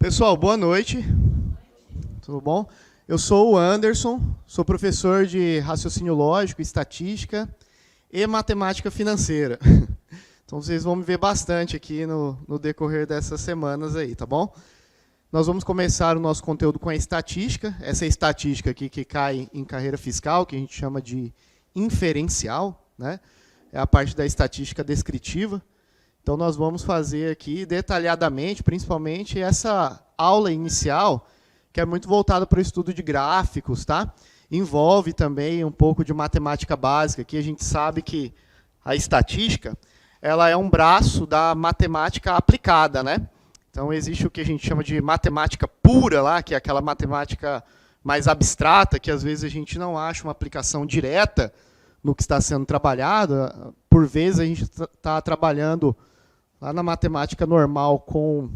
Pessoal, boa noite. Tudo bom? Eu sou o Anderson, sou professor de raciocínio lógico, estatística e matemática financeira. Então vocês vão me ver bastante aqui no decorrer dessas semanas aí, tá bom? Nós vamos começar o nosso conteúdo com a estatística. Essa é a estatística aqui que cai em carreira fiscal, que a gente chama de inferencial, né? É a parte da estatística descritiva. Então, nós vamos fazer aqui detalhadamente, principalmente, essa aula inicial, que é muito voltada para o estudo de gráficos, tá? Envolve também um pouco de matemática básica, que a gente sabe que a estatística ela é um braço da matemática aplicada, né? Então, existe o que a gente chama de matemática pura, lá, que é aquela matemática mais abstrata, que às vezes a gente não acha uma aplicação direta no que está sendo trabalhado. Por vezes, a gente está trabalhando lá na matemática normal com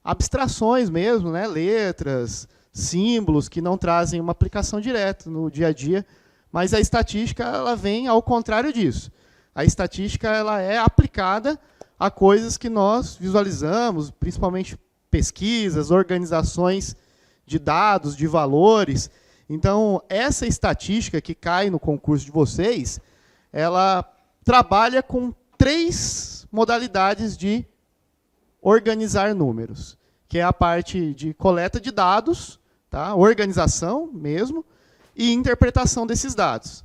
abstrações mesmo, né? Letras, símbolos que não trazem uma aplicação direta no dia a dia, mas a estatística ela vem ao contrário disso. A estatística ela é aplicada a coisas que nós visualizamos, principalmente pesquisas, organizações de dados, de valores. Então, essa estatística que cai no concurso de vocês, ela trabalha com 3 modalidades de organizar números, que é a parte de coleta de dados, tá? Organização mesmo, e interpretação desses dados.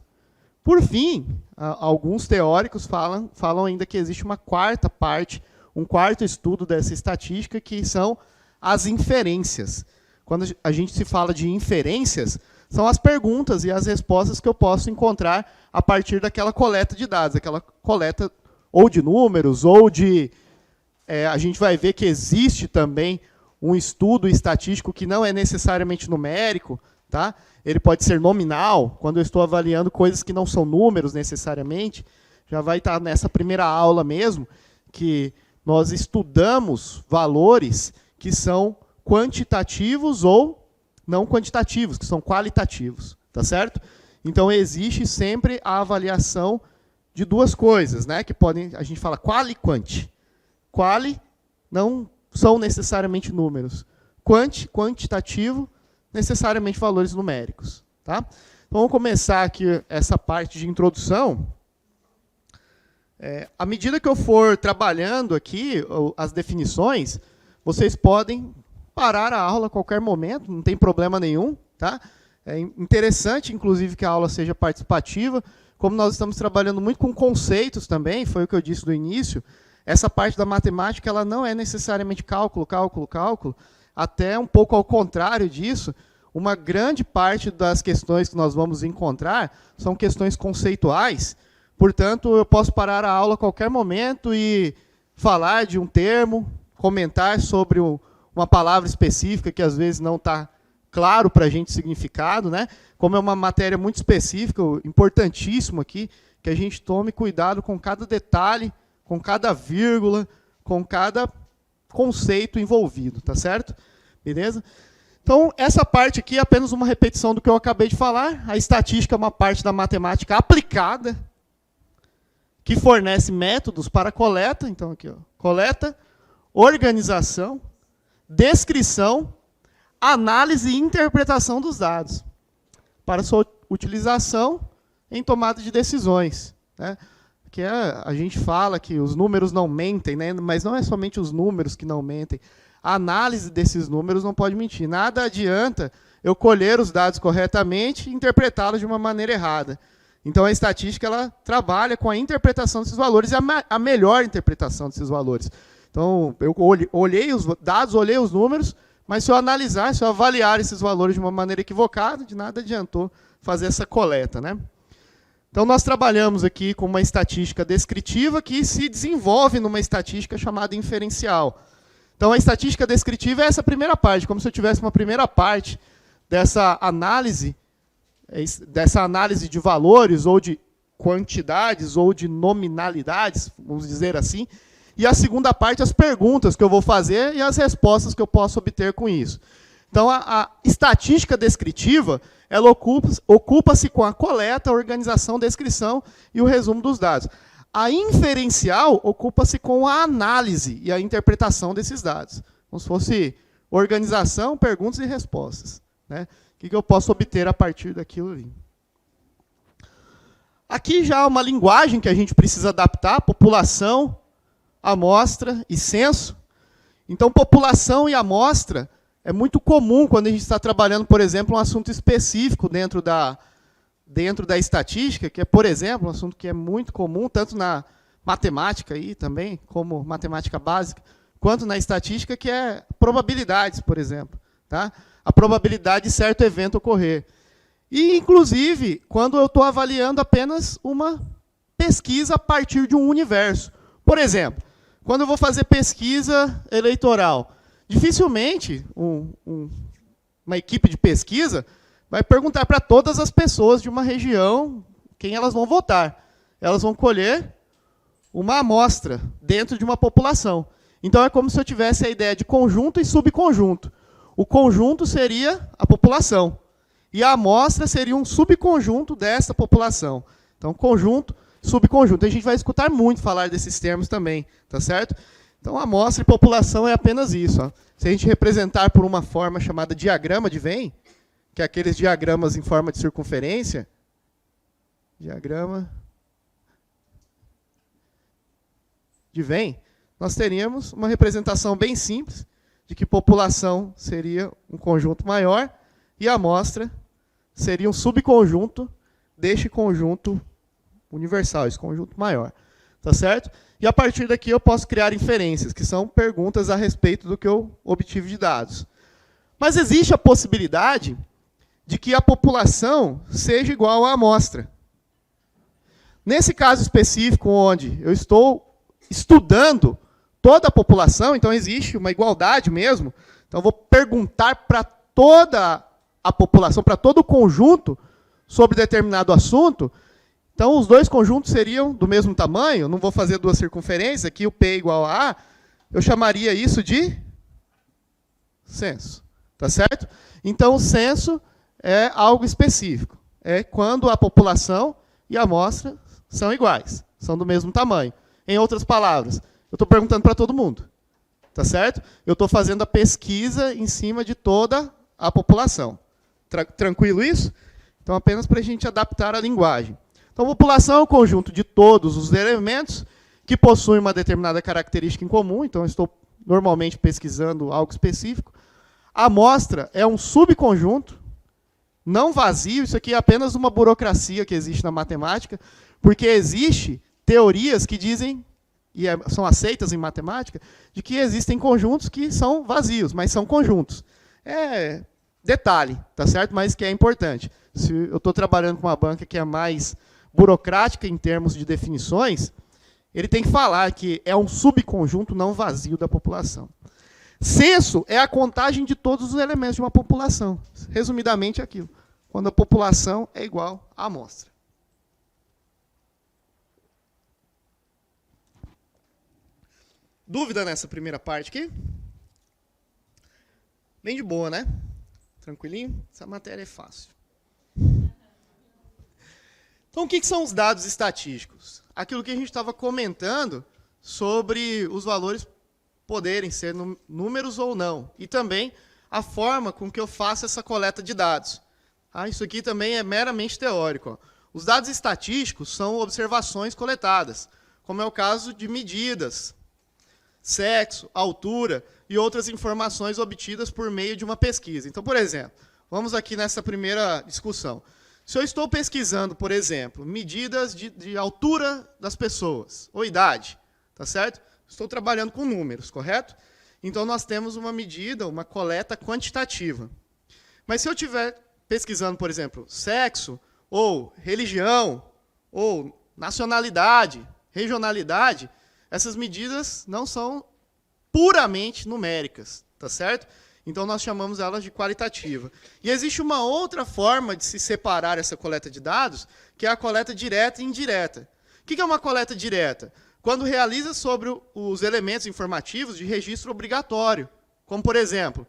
Por fim, alguns teóricos falam ainda que existe uma quarta parte, um quarto estudo dessa estatística, que são as inferências. Quando a gente se fala de inferências, são as perguntas e as respostas que eu posso encontrar a partir daquela coleta de dados, aquela coleta ou de números, ou de... a gente vai ver que existe também um estudo estatístico que não é necessariamente numérico, tá? Ele pode ser nominal, quando eu estou avaliando coisas que não são números necessariamente. Já vai estar nessa primeira aula mesmo, que nós estudamos valores que são quantitativos ou não quantitativos, que são qualitativos, tá certo? Então, existe sempre a avaliação de 2 coisas, né? Que podem, a gente fala quali e quanti. Quali não são necessariamente números. Quanti, quantitativo, necessariamente valores numéricos, tá? Então, vamos começar aqui essa parte de introdução. À medida que eu for trabalhando aqui as definições, vocês podem parar a aula a qualquer momento, não tem problema nenhum, tá? É interessante, inclusive, que a aula seja participativa. Como nós estamos trabalhando muito com conceitos também, foi o que eu disse no início, essa parte da matemática ela não é necessariamente cálculo, cálculo, cálculo, até um pouco ao contrário disso, uma grande parte das questões que nós vamos encontrar são questões conceituais, portanto, eu posso parar a aula a qualquer momento e falar de um termo, comentar sobre uma palavra específica que às vezes não está claro para a gente o significado, né? Como é uma matéria muito específica, importantíssimo aqui, que a gente tome cuidado com cada detalhe, com cada vírgula, com cada conceito envolvido, tá certo? Beleza? Então, essa parte aqui é apenas uma repetição do que eu acabei de falar. A estatística é uma parte da matemática aplicada, que fornece métodos para coleta. Então, aqui, ó, coleta, organização, descrição, análise e interpretação dos dados, para sua utilização em tomada de decisões, né? Que a gente fala que os números não mentem, né? Mas não é somente os números que não mentem. A análise desses números não pode mentir. Nada adianta eu colher os dados corretamente e interpretá-los de uma maneira errada. Então, a estatística ela trabalha com a interpretação desses valores e a melhor interpretação desses valores. Então, eu olhei os dados, olhei os números, mas se eu analisar, se eu avaliar esses valores de uma maneira equivocada, de nada adiantou fazer essa coleta, né? Então, nós trabalhamos aqui com uma estatística descritiva que se desenvolve numa estatística chamada inferencial. Então, a estatística descritiva é essa primeira parte, como se eu tivesse uma primeira parte dessa análise de valores, ou de quantidades, ou de nominalidades, vamos dizer assim, e a segunda parte, as perguntas que eu vou fazer e as respostas que eu posso obter com isso. Então, a estatística descritiva, ela ocupa-se com a coleta, a organização, descrição e o resumo dos dados. A inferencial ocupa-se com a análise e a interpretação desses dados. Como se fosse organização, perguntas e respostas, né? O que eu posso obter a partir daquilo ali? Aqui já há uma linguagem que a gente precisa adaptar, população, amostra e censo. Então, população e amostra é muito comum quando a gente está trabalhando, por exemplo, um assunto específico dentro da estatística, que é, por exemplo, um assunto que é muito comum, tanto na matemática aí também, como matemática básica, quanto na estatística, que é probabilidades, por exemplo. Tá? A probabilidade de certo evento ocorrer. E, inclusive, quando eu estou avaliando apenas uma pesquisa a partir de um universo. Por exemplo, quando eu vou fazer pesquisa eleitoral, dificilmente uma equipe de pesquisa vai perguntar para todas as pessoas de uma região quem elas vão votar. Elas vão colher uma amostra dentro de uma população. Então, é como se eu tivesse a ideia de conjunto e subconjunto. O conjunto seria a população. E a amostra seria um subconjunto dessa população. Então, conjunto, subconjunto. A gente vai escutar muito falar desses termos também, tá certo? Então, amostra e população é apenas isso. Ó. Se a gente representar por uma forma chamada diagrama de Venn, que é aqueles diagramas em forma de circunferência, diagrama de Venn, nós teríamos uma representação bem simples de que população seria um conjunto maior e a amostra seria um subconjunto deste conjunto universal, esse conjunto maior. Tá certo? E a partir daqui eu posso criar inferências, que são perguntas a respeito do que eu obtive de dados. Mas existe a possibilidade de que a população seja igual à amostra. Nesse caso específico, onde eu estou estudando toda a população, então existe uma igualdade mesmo, então eu vou perguntar para toda a população, para todo o conjunto, sobre determinado assunto. Então, os dois conjuntos seriam do mesmo tamanho, não vou fazer duas circunferências, aqui o P é igual a A, eu chamaria isso de censo. Tá certo? Então, o censo é algo específico. É quando a população e a amostra são iguais, são do mesmo tamanho. Em outras palavras, eu estou perguntando para todo mundo. Tá certo? Eu estou fazendo a pesquisa em cima de toda a população. Tranquilo isso? Então, apenas para a gente adaptar a linguagem. Então, população é o conjunto de todos os elementos que possuem uma determinada característica em comum. Então, eu estou normalmente pesquisando algo específico. A amostra é um subconjunto, não vazio. Isso aqui é apenas uma burocracia que existe na matemática, porque existe teorias que dizem, e são aceitas em matemática, de que existem conjuntos que são vazios, mas são conjuntos. É detalhe, tá certo? Mas que é importante. Se eu estou trabalhando com uma banca que é mais burocrática em termos de definições, ele tem que falar que é um subconjunto não vazio da população. Censo é a contagem de todos os elementos de uma população. Resumidamente, é aquilo. Quando a população é igual à amostra. Dúvida nessa primeira parte aqui? Bem de boa, né? Tranquilinho? Essa matéria é fácil. Então, o que são os dados estatísticos? Aquilo que a gente estava comentando sobre os valores poderem ser números ou não. E também a forma com que eu faço essa coleta de dados. Isso aqui também é meramente teórico. Os dados estatísticos são observações coletadas, como é o caso de medidas, sexo, altura e outras informações obtidas por meio de uma pesquisa. Então, por exemplo, vamos aqui nessa primeira discussão. Se eu estou pesquisando, por exemplo, medidas de altura das pessoas, ou idade, tá certo? Estou trabalhando com números, correto? Então, nós temos uma medida, uma coleta quantitativa. Mas se eu estiver pesquisando, por exemplo, sexo, ou religião, ou nacionalidade, regionalidade, essas medidas não são puramente numéricas, tá certo? Então, nós chamamos elas de qualitativa. E existe uma outra forma de se separar essa coleta de dados, que é a coleta direta e indireta. O que é uma coleta direta? Quando realiza sobre os elementos informativos de registro obrigatório, como, por exemplo,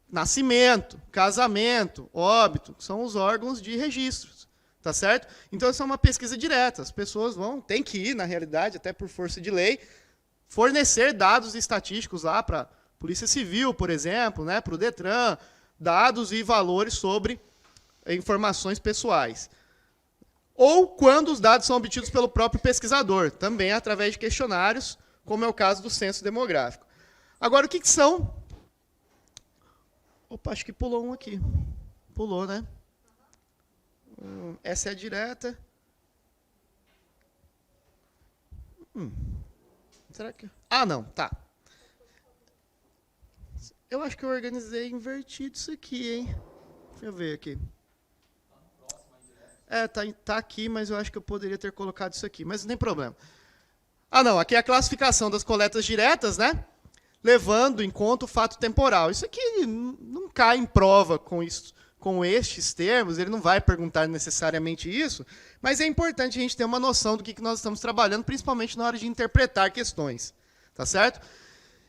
nascimento, casamento, óbito, que são os órgãos de registros. Tá certo? Então, isso é uma pesquisa direta. As pessoas têm que ir, na realidade, até por força de lei, fornecer dados estatísticos lá para Polícia Civil, por exemplo, né, para o Detran, dados e valores sobre informações pessoais. Ou quando os dados são obtidos pelo próprio pesquisador, também através de questionários, como é o caso do censo demográfico. Agora, o que são... Opa, acho que pulou um aqui. Pulou, né? Essa é a direta. Será que... Ah, não, tá. Eu acho que eu organizei invertido isso aqui, hein? Deixa eu ver aqui. Tá aqui, mas eu acho que eu poderia ter colocado isso aqui, mas não tem problema. Ah, não, aqui é a classificação das coletas diretas, né? Levando em conta o fato temporal. Isso aqui não cai em prova com isso, com estes termos, ele não vai perguntar necessariamente isso, mas é importante a gente ter uma noção do que nós estamos trabalhando, principalmente na hora de interpretar questões. Tá certo?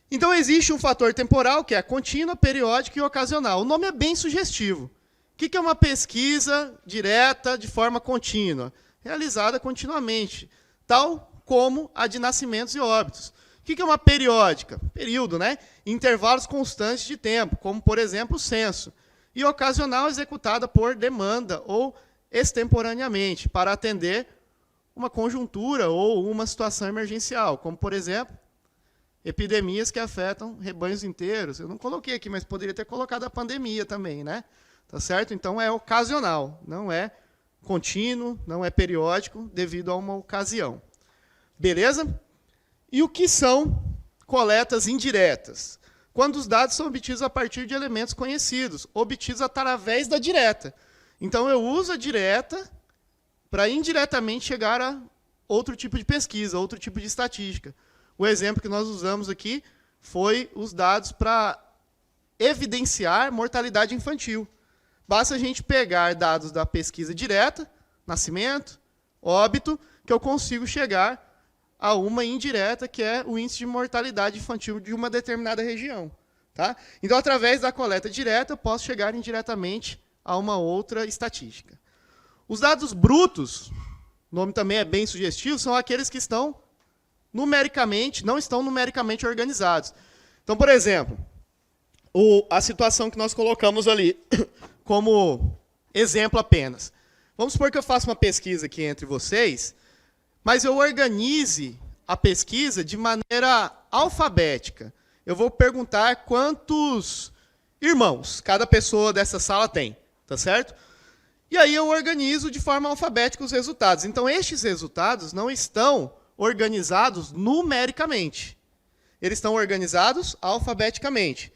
Então, existe um fator temporal, que é a contínua, periódica e ocasional. O nome é bem sugestivo. O que é uma pesquisa direta de forma contínua? Realizada continuamente, tal como a de nascimentos e óbitos. O que é uma periódica? Período, né? Intervalos constantes de tempo, como, por exemplo, o censo. E ocasional, executada por demanda ou extemporaneamente, para atender uma conjuntura ou uma situação emergencial, como, por exemplo, epidemias que afetam rebanhos inteiros. Eu não coloquei aqui, mas poderia ter colocado a pandemia também, né? Tá certo? Então, é ocasional, não é contínuo, não é periódico, devido a uma ocasião. Beleza? E o que são coletas indiretas? Quando os dados são obtidos a partir de elementos conhecidos, obtidos através da direta. Então, eu uso a direta para indiretamente chegar a outro tipo de pesquisa, outro tipo de estatística. O exemplo que nós usamos aqui foi os dados para evidenciar mortalidade infantil. Basta a gente pegar dados da pesquisa direta, nascimento, óbito, que eu consigo chegar a uma indireta, que é o índice de mortalidade infantil de uma determinada região. Tá? Então, através da coleta direta, eu posso chegar indiretamente a uma outra estatística. Os dados brutos, o nome também é bem sugestivo, são aqueles que estão numericamente, não estão numericamente organizados. Então, por exemplo, a situação que nós colocamos ali como exemplo apenas. Vamos supor que eu faça uma pesquisa aqui entre vocês, mas eu organize a pesquisa de maneira alfabética. Eu vou perguntar quantos irmãos cada pessoa dessa sala tem, tá certo? E aí eu organizo de forma alfabética os resultados. Então, estes resultados não estão organizados numericamente. Eles estão organizados alfabeticamente.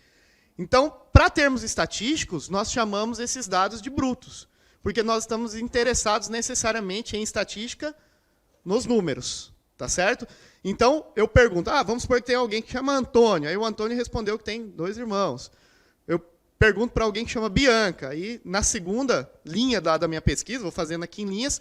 Então, para termos estatísticos, nós chamamos esses dados de brutos, porque nós estamos interessados necessariamente em estatística nos números, tá certo? Então, eu pergunto, vamos supor que tem alguém que chama Antônio, aí o Antônio respondeu que tem 2 irmãos. Eu pergunto para alguém que chama Bianca, aí na segunda linha da minha pesquisa, vou fazendo aqui em linhas,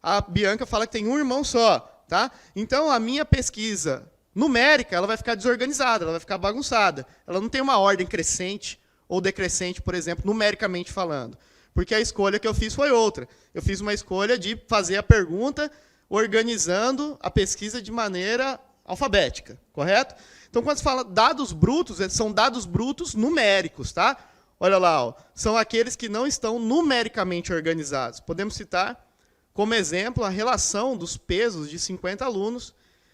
a Bianca fala que tem 1 irmão só, tá? Então, a minha pesquisa numérica, ela vai ficar desorganizada, ela vai ficar bagunçada. Ela não tem uma ordem crescente ou decrescente, por exemplo, numericamente falando. Porque a escolha que eu fiz foi outra. Eu fiz uma escolha de fazer a pergunta organizando a pesquisa de maneira alfabética, correto? Então, quando se fala dados brutos, são dados brutos numéricos, tá? Olha lá, ó, são aqueles que não estão numericamente organizados. Podemos citar, como exemplo, a relação dos pesos de 50 alunos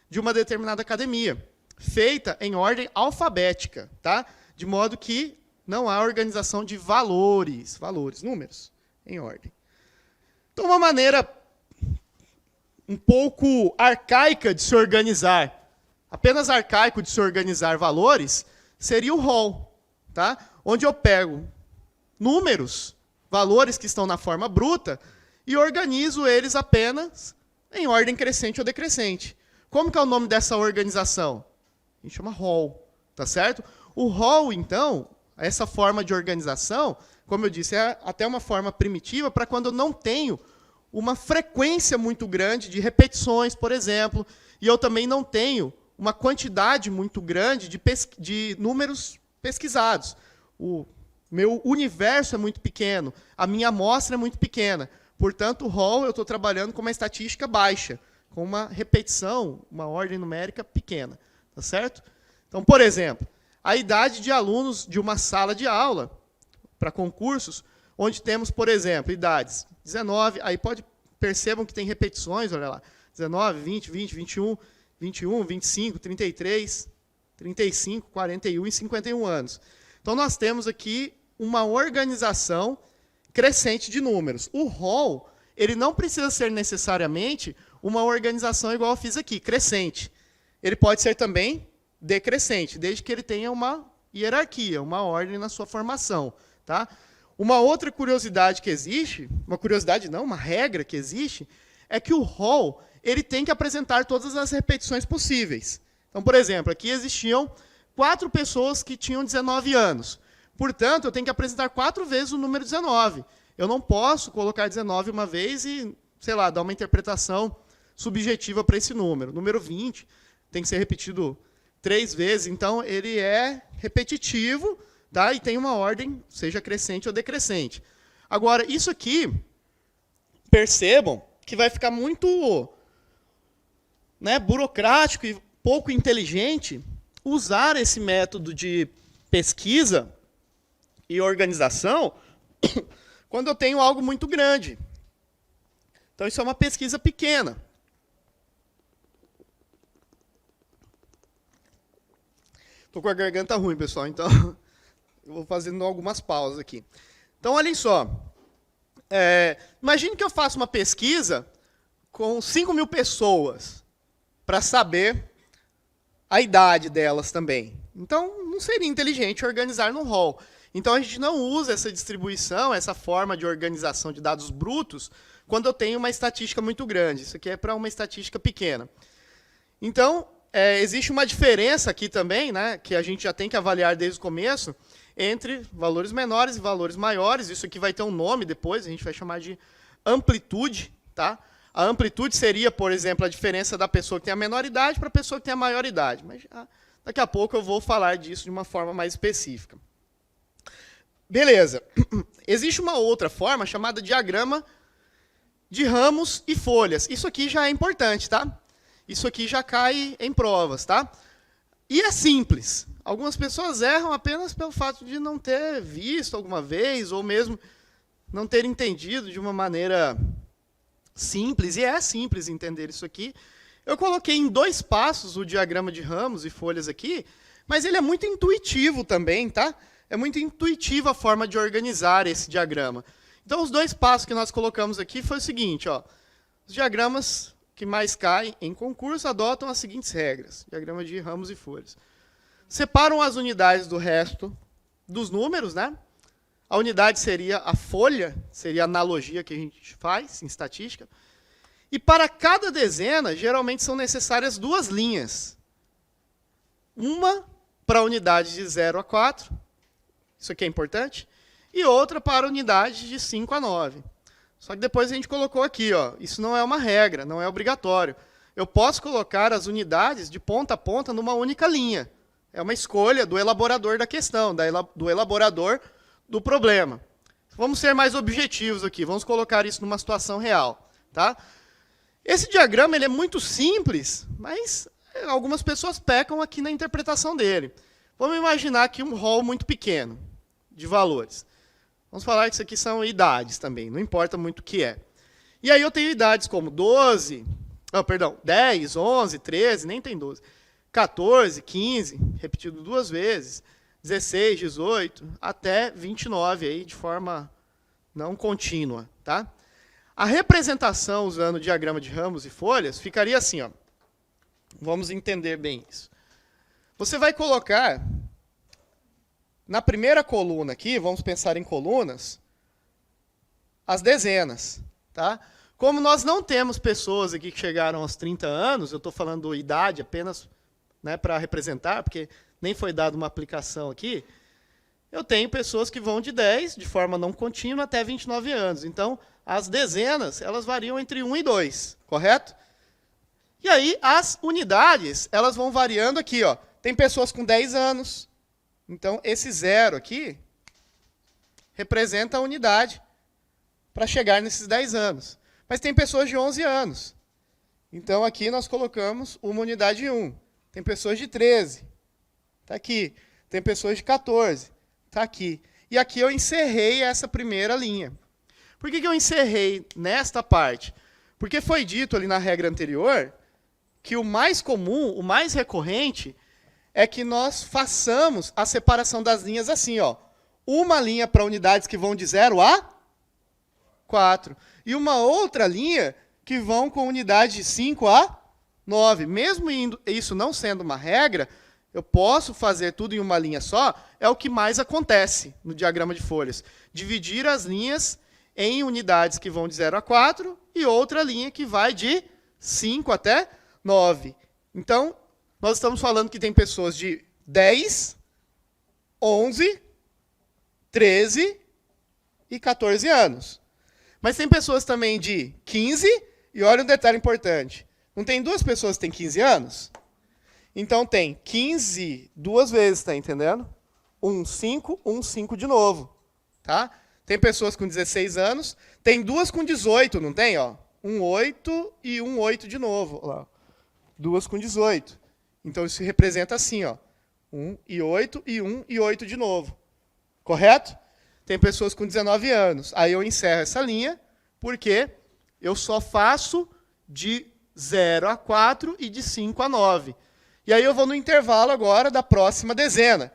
de uma determinada academia, feita em ordem alfabética, tá? De modo que não há organização de valores, números, em ordem. Então, uma maneira um pouco arcaica de se organizar, apenas arcaico de se organizar valores, seria o rol, tá? Onde eu pego números, valores que estão na forma bruta, e organizo eles apenas em ordem crescente ou decrescente. Como que é o nome dessa organização? A gente chama rol, tá certo? O rol, então, essa forma de organização, como eu disse, é até uma forma primitiva para quando eu não tenho uma frequência muito grande de repetições, por exemplo, e eu também não tenho uma quantidade muito grande de números pesquisados. O meu universo é muito pequeno, a minha amostra é muito pequena. Portanto, o rol eu estou trabalhando com uma estatística baixa, com uma repetição, uma ordem numérica pequena. Tá certo? Então, por exemplo, a idade de alunos de uma sala de aula para concursos, onde temos, por exemplo, idades 19, aí percebam que tem repetições, olha lá, 19, 20, 21, 25, 33, 35, 41 e 51 anos. Então, nós temos aqui uma organização crescente de números. O rol, ele não precisa ser necessariamente uma organização igual eu fiz aqui, crescente. Ele pode ser também decrescente, desde que ele tenha uma hierarquia, uma ordem na sua formação. Tá? Uma outra curiosidade que existe, uma regra que existe, é que o rol ele tem que apresentar todas as repetições possíveis. Então, por exemplo, aqui existiam 4 pessoas que tinham 19 anos. Portanto, eu tenho que apresentar 4 vezes o número 19. Eu não posso colocar 19 uma vez e, sei lá, dar uma interpretação subjetiva para esse número. Número 20 tem que ser repetido 3 vezes. Então, ele é repetitivo, tá? E tem uma ordem, seja crescente ou decrescente. Agora, isso aqui, percebam que vai ficar muito, né, burocrático e pouco inteligente usar esse método de pesquisa e organização quando eu tenho algo muito grande. Então, isso é uma pesquisa pequena. Estou com a garganta ruim, pessoal, então eu vou fazendo algumas pausas aqui. Então, olhem só. Imagine que eu faço uma pesquisa com 5.000 pessoas para saber a idade delas também. Então, não seria inteligente organizar no rol. Então, a gente não usa essa distribuição, essa forma de organização de dados brutos, quando eu tenho uma estatística muito grande. Isso aqui é para uma estatística pequena. Então, existe uma diferença aqui também, né, que a gente já tem que avaliar desde o começo, entre valores menores e valores maiores. Isso aqui vai ter um nome depois, a gente vai chamar de amplitude. Tá? A amplitude seria, por exemplo, a diferença da pessoa que tem a menor idade para a pessoa que tem a maior idade. Mas daqui a pouco eu vou falar disso de uma forma mais específica. Beleza. Existe uma outra forma chamada diagrama de ramos e folhas. Isso aqui já é importante, tá? Isso aqui já cai em provas, tá? E é simples. Algumas pessoas erram apenas pelo fato de não ter visto alguma vez, ou mesmo não ter entendido de uma maneira simples, e é simples entender isso aqui. Eu coloquei em 2 passos o diagrama de ramos e folhas aqui, mas ele é muito intuitivo também, tá? É muito intuitiva a forma de organizar esse diagrama. Então, os 2 passos que nós colocamos aqui foi o seguinte, ó. Os diagramas que mais caem em concurso adotam as seguintes regras. Diagrama de ramos e folhas. Separam as unidades do resto dos números, né? A unidade seria a folha, seria a analogia que a gente faz em estatística. E para cada dezena, geralmente são necessárias 2 linhas. Uma para a unidade de 0 a 4, isso aqui é importante, e outra para a unidade de 5 a 9. Só que depois a gente colocou aqui, ó, isso não é uma regra, não é obrigatório. Eu posso colocar as unidades de ponta a ponta numa única linha. É uma escolha do elaborador da questão, do elaborador do problema. Vamos ser mais objetivos aqui, vamos colocar isso numa situação real. Tá? Esse diagrama ele é muito simples, mas algumas pessoas pecam aqui na interpretação dele. Vamos imaginar aqui um rol muito pequeno de valores. Vamos falar que isso aqui são idades também, não importa muito o que é. E aí eu tenho idades como 10, 11, 13, nem tem 12, 14, 15, repetido 2 vezes, 16, 18, até 29, aí, de forma não contínua. Tá? A representação usando o diagrama de ramos e folhas ficaria assim. Ó. Vamos entender bem isso. Você vai colocar, na primeira coluna aqui, vamos pensar em colunas, as dezenas. Tá? Como nós não temos pessoas aqui que chegaram aos 30 anos, eu estou falando idade apenas, né, para representar, porque nem foi dada uma aplicação aqui, eu tenho pessoas que vão de 10, de forma não contínua, até 29 anos. Então, as dezenas, elas variam entre 1 e 2, correto? E aí, as unidades, elas vão variando aqui. Ó. Tem pessoas com 10 anos. Então, esse 0 aqui representa a unidade para chegar nesses 10 anos. Mas tem pessoas de 11 anos. Então, aqui nós colocamos uma unidade 1. Tem pessoas de 13. Está aqui. Tem pessoas de 14. Está aqui. E aqui eu encerrei essa primeira linha. Por que eu encerrei nesta parte? Porque foi dito ali na regra anterior que o mais comum, o mais recorrente, é que nós façamos a separação das linhas assim, ó. Uma linha para unidades que vão de 0 a 4. E uma outra linha que vão com unidade de 5 a 9. Mesmo isso não sendo uma regra, eu posso fazer tudo em uma linha só, é o que mais acontece no diagrama de folhas. Dividir as linhas em unidades que vão de 0 a 4 e outra linha que vai de 5 até 9. Então, nós estamos falando que tem pessoas de 10, 11, 13 e 14 anos. Mas tem pessoas também de 15, e olha um detalhe importante. Não tem duas pessoas que têm 15 anos? Então tem 15 duas vezes, tá entendendo? 5 de novo. Tá? Tem pessoas com 16 anos, tem duas com 18, não tem? Ó? 8 e 8 de novo. Olha lá. Duas com 18. Então isso representa assim, ó. 1 e 8 e 8 de novo. Correto? Tem pessoas com 19 anos. Aí eu encerro essa linha, porque eu só faço de 0 a 4 e de 5 a 9. E aí eu vou no intervalo agora da próxima dezena,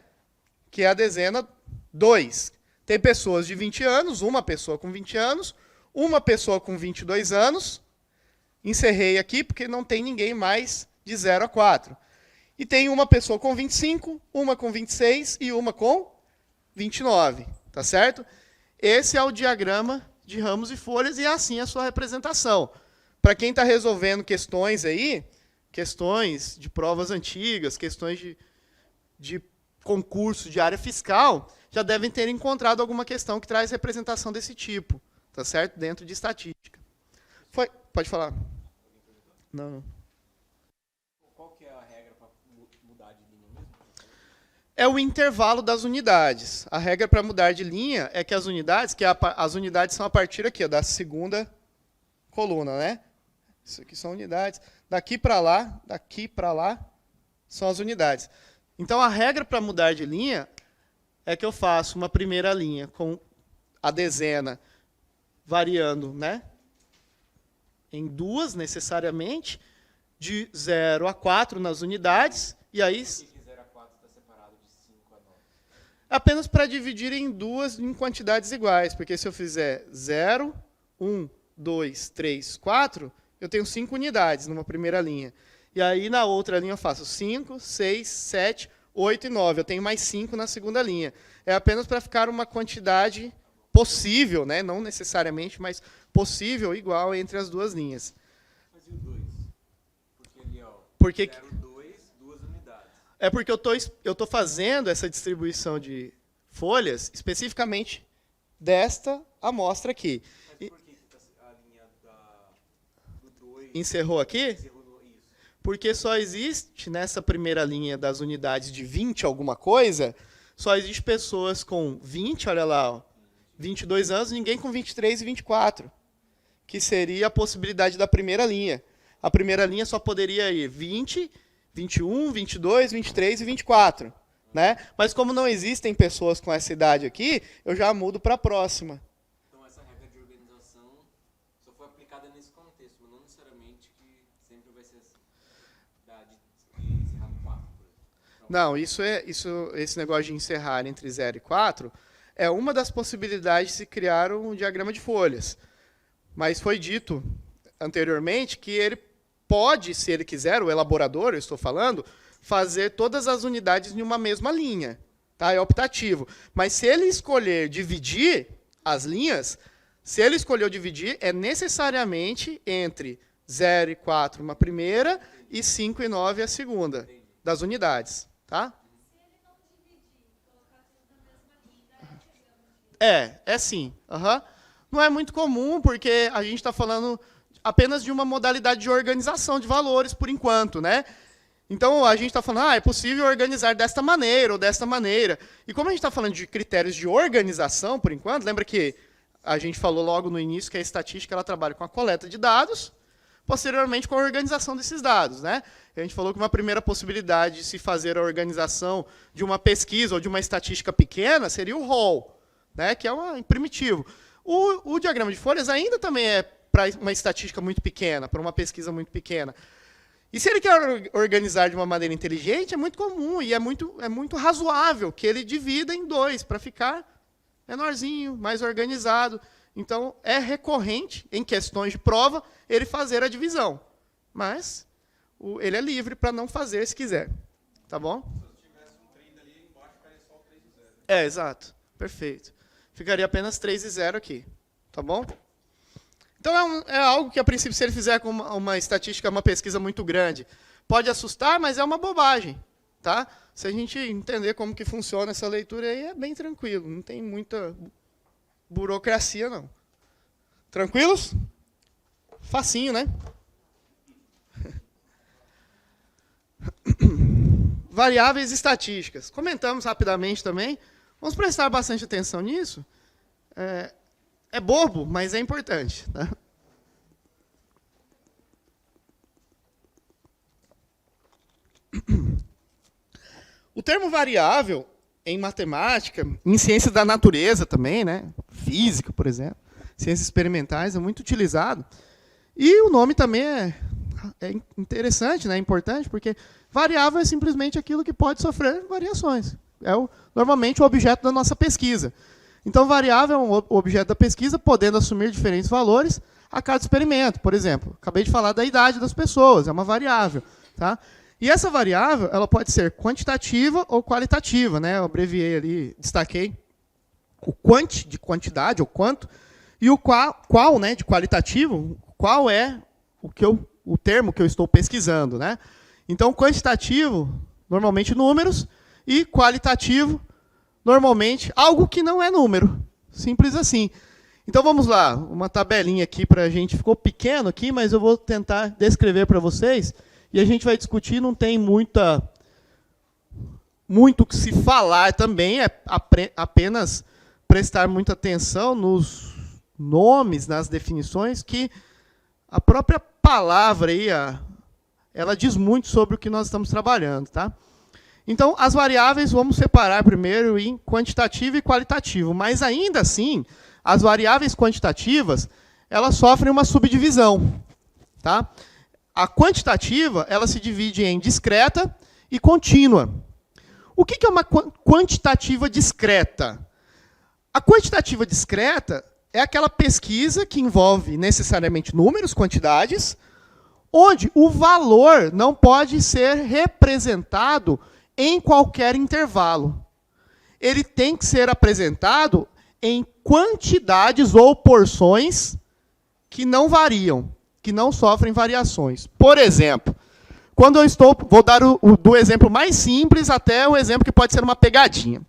que é a dezena 2. Tem pessoas de 20 anos, uma pessoa com 20 anos, uma pessoa com 22 anos. Encerrei aqui porque não tem ninguém mais de 0 a 4. E tem uma pessoa com 25, uma com 26 e uma com 29. Tá certo? Esse é o diagrama de ramos e folhas e é assim a sua representação. Para quem está resolvendo questões aí, questões de provas antigas, questões de concurso de área fiscal, já devem ter encontrado alguma questão que traz representação desse tipo, tá certo? Dentro de estatística. Pode falar. Não. Qual que é a regra para mudar de linha mesmo? É o intervalo das unidades. A regra para mudar de linha é que as unidades, as unidades são a partir aqui, ó, da segunda coluna, né? Isso aqui são unidades. Daqui para lá são as unidades. Então a regra para mudar de linha é que eu faço uma primeira linha com a dezena variando, né? Em duas, necessariamente, de 0 a 4 nas unidades, e aí... Se 0 a 4 está separado de 5 a 9. Apenas para dividir em duas em quantidades iguais, porque se eu fizer 0, 1, 2, 3, 4, eu tenho 5 unidades numa primeira linha. E aí, na outra linha, eu faço 5, 6, 7, 8 e 9. Eu tenho mais 5 na segunda linha. É apenas para ficar uma quantidade possível, né? Não necessariamente, mas possível, igual entre as duas linhas. Mas e o 2? Porque ali, ó, Porque 0, 2, duas unidades. é porque eu estou fazendo essa distribuição de folhas especificamente desta amostra aqui. Mas por que a linha do 2 Encerrou aqui? encerrou no isso? Porque só existe nessa primeira linha das unidades de 20 alguma coisa, só existe pessoas com 20, olha lá, ó, 22 anos, ninguém com 23 e 24, que seria a possibilidade da primeira linha. A primeira linha só poderia ir 20, 21, 22, 23 e 24. Né? Mas como não existem pessoas com essa idade aqui, eu já mudo para a próxima. Então essa regra de organização só foi aplicada nesse contexto, mas não necessariamente que sempre vai ser assim. De encerrar no 4, por exemplo. Não, esse negócio de encerrar entre 0 e 4 é uma das possibilidades de se criar um diagrama de folhas. Mas foi dito anteriormente que ele pode, se ele quiser, o elaborador, eu estou falando, fazer todas as unidades em uma mesma linha. Tá? É optativo. Mas se ele escolher dividir as linhas, se ele escolheu dividir, é necessariamente entre 0 e 4 uma primeira e 5 e 9 a segunda, das unidades. Tá? É sim. Uhum. Não é muito comum, porque a gente está falando apenas de uma modalidade de organização de valores, por enquanto, né? Então, a gente está falando, é possível organizar desta maneira ou desta maneira. E como a gente está falando de critérios de organização, por enquanto, lembra que a gente falou logo no início que a estatística ela trabalha com a coleta de dados, posteriormente com a organização desses dados, né? A gente falou que uma primeira possibilidade de se fazer a organização de uma pesquisa ou de uma estatística pequena seria o rol, né? Que é um primitivo. O diagrama de folhas ainda também é para uma estatística muito pequena, para uma pesquisa muito pequena. E se ele quer organizar de uma maneira inteligente, é muito comum e é muito razoável que ele divida em 2, para ficar menorzinho, mais organizado. Então, é recorrente, em questões de prova, ele fazer a divisão. Mas ele é livre para não fazer se quiser. Tá bom? Se tivesse um 30 ali embaixo, ficaria só o 3 e 0. Exato. Perfeito. Ficaria apenas 3 e 0 aqui. Tá bom? Então, é algo que, a princípio, se ele fizer com uma estatística, uma pesquisa muito grande, pode assustar, mas é uma bobagem. Tá? Se a gente entender como que funciona essa leitura aí, é bem tranquilo. Não tem muita burocracia, não. Tranquilos? Facinho, né? Variáveis estatísticas. Comentamos rapidamente também. Vamos prestar bastante atenção nisso. É bobo, mas é importante. Tá? O termo variável, em matemática, em ciências da natureza também, né? Física, por exemplo, ciências experimentais, é muito utilizado. E o nome também é interessante, né? Importante, porque variável é simplesmente aquilo que pode sofrer variações. Normalmente o objeto da nossa pesquisa. Então, variável é um objeto da pesquisa, podendo assumir diferentes valores a cada experimento. Por exemplo, acabei de falar da idade das pessoas, é uma variável. Tá? E essa variável ela pode ser quantitativa ou qualitativa. Né? Eu abreviei ali, destaquei o quant, de quantidade, ou quanto, e o qual, né, de qualitativo, qual é o termo que eu estou pesquisando. Né? Então, quantitativo, normalmente números, e qualitativo, normalmente, algo que não é número. Simples assim. Então, vamos lá. Uma tabelinha aqui para a gente. Ficou pequeno aqui, mas eu vou tentar descrever para vocês. E a gente vai discutir, não tem muito o que se falar também. É apenas prestar muita atenção nos nomes, nas definições, que a própria palavra aí, ela diz muito sobre o que nós estamos trabalhando. Tá? Então, as variáveis vamos separar primeiro em quantitativo e qualitativo. Mas, ainda assim, as variáveis quantitativas, elas sofrem uma subdivisão. Tá? A quantitativa, ela se divide em discreta e contínua. O que é uma quantitativa discreta? A quantitativa discreta é aquela pesquisa que envolve necessariamente números, quantidades, onde o valor não pode ser representado em qualquer intervalo. Ele tem que ser apresentado em quantidades ou porções que não variam, que não sofrem variações. Por exemplo, quando eu vou dar do exemplo mais simples até o exemplo que pode ser uma pegadinha.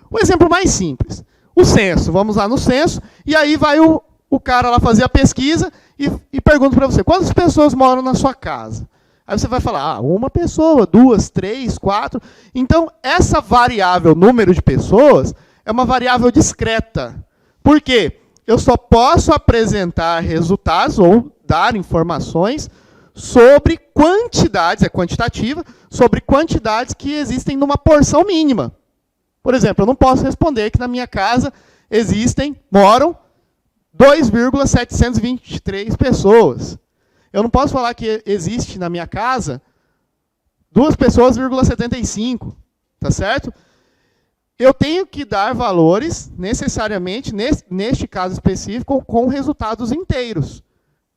O exemplo mais simples, o censo. Vamos lá no censo, e aí vai o cara lá fazer a pesquisa e pergunta para você, quantas pessoas moram na sua casa? Aí você vai falar, uma pessoa, 2, 3, 4. Então, essa variável, número de pessoas, é uma variável discreta. Por quê? Eu só posso apresentar resultados ou dar informações sobre quantidades, é quantitativa, sobre quantidades que existem numa porção mínima. Por exemplo, eu não posso responder que na minha casa moram 2,723 pessoas. Eu não posso falar que existe na minha casa 2 pessoas, 75, tá certo? Eu tenho que dar valores, necessariamente, neste caso específico, com resultados inteiros.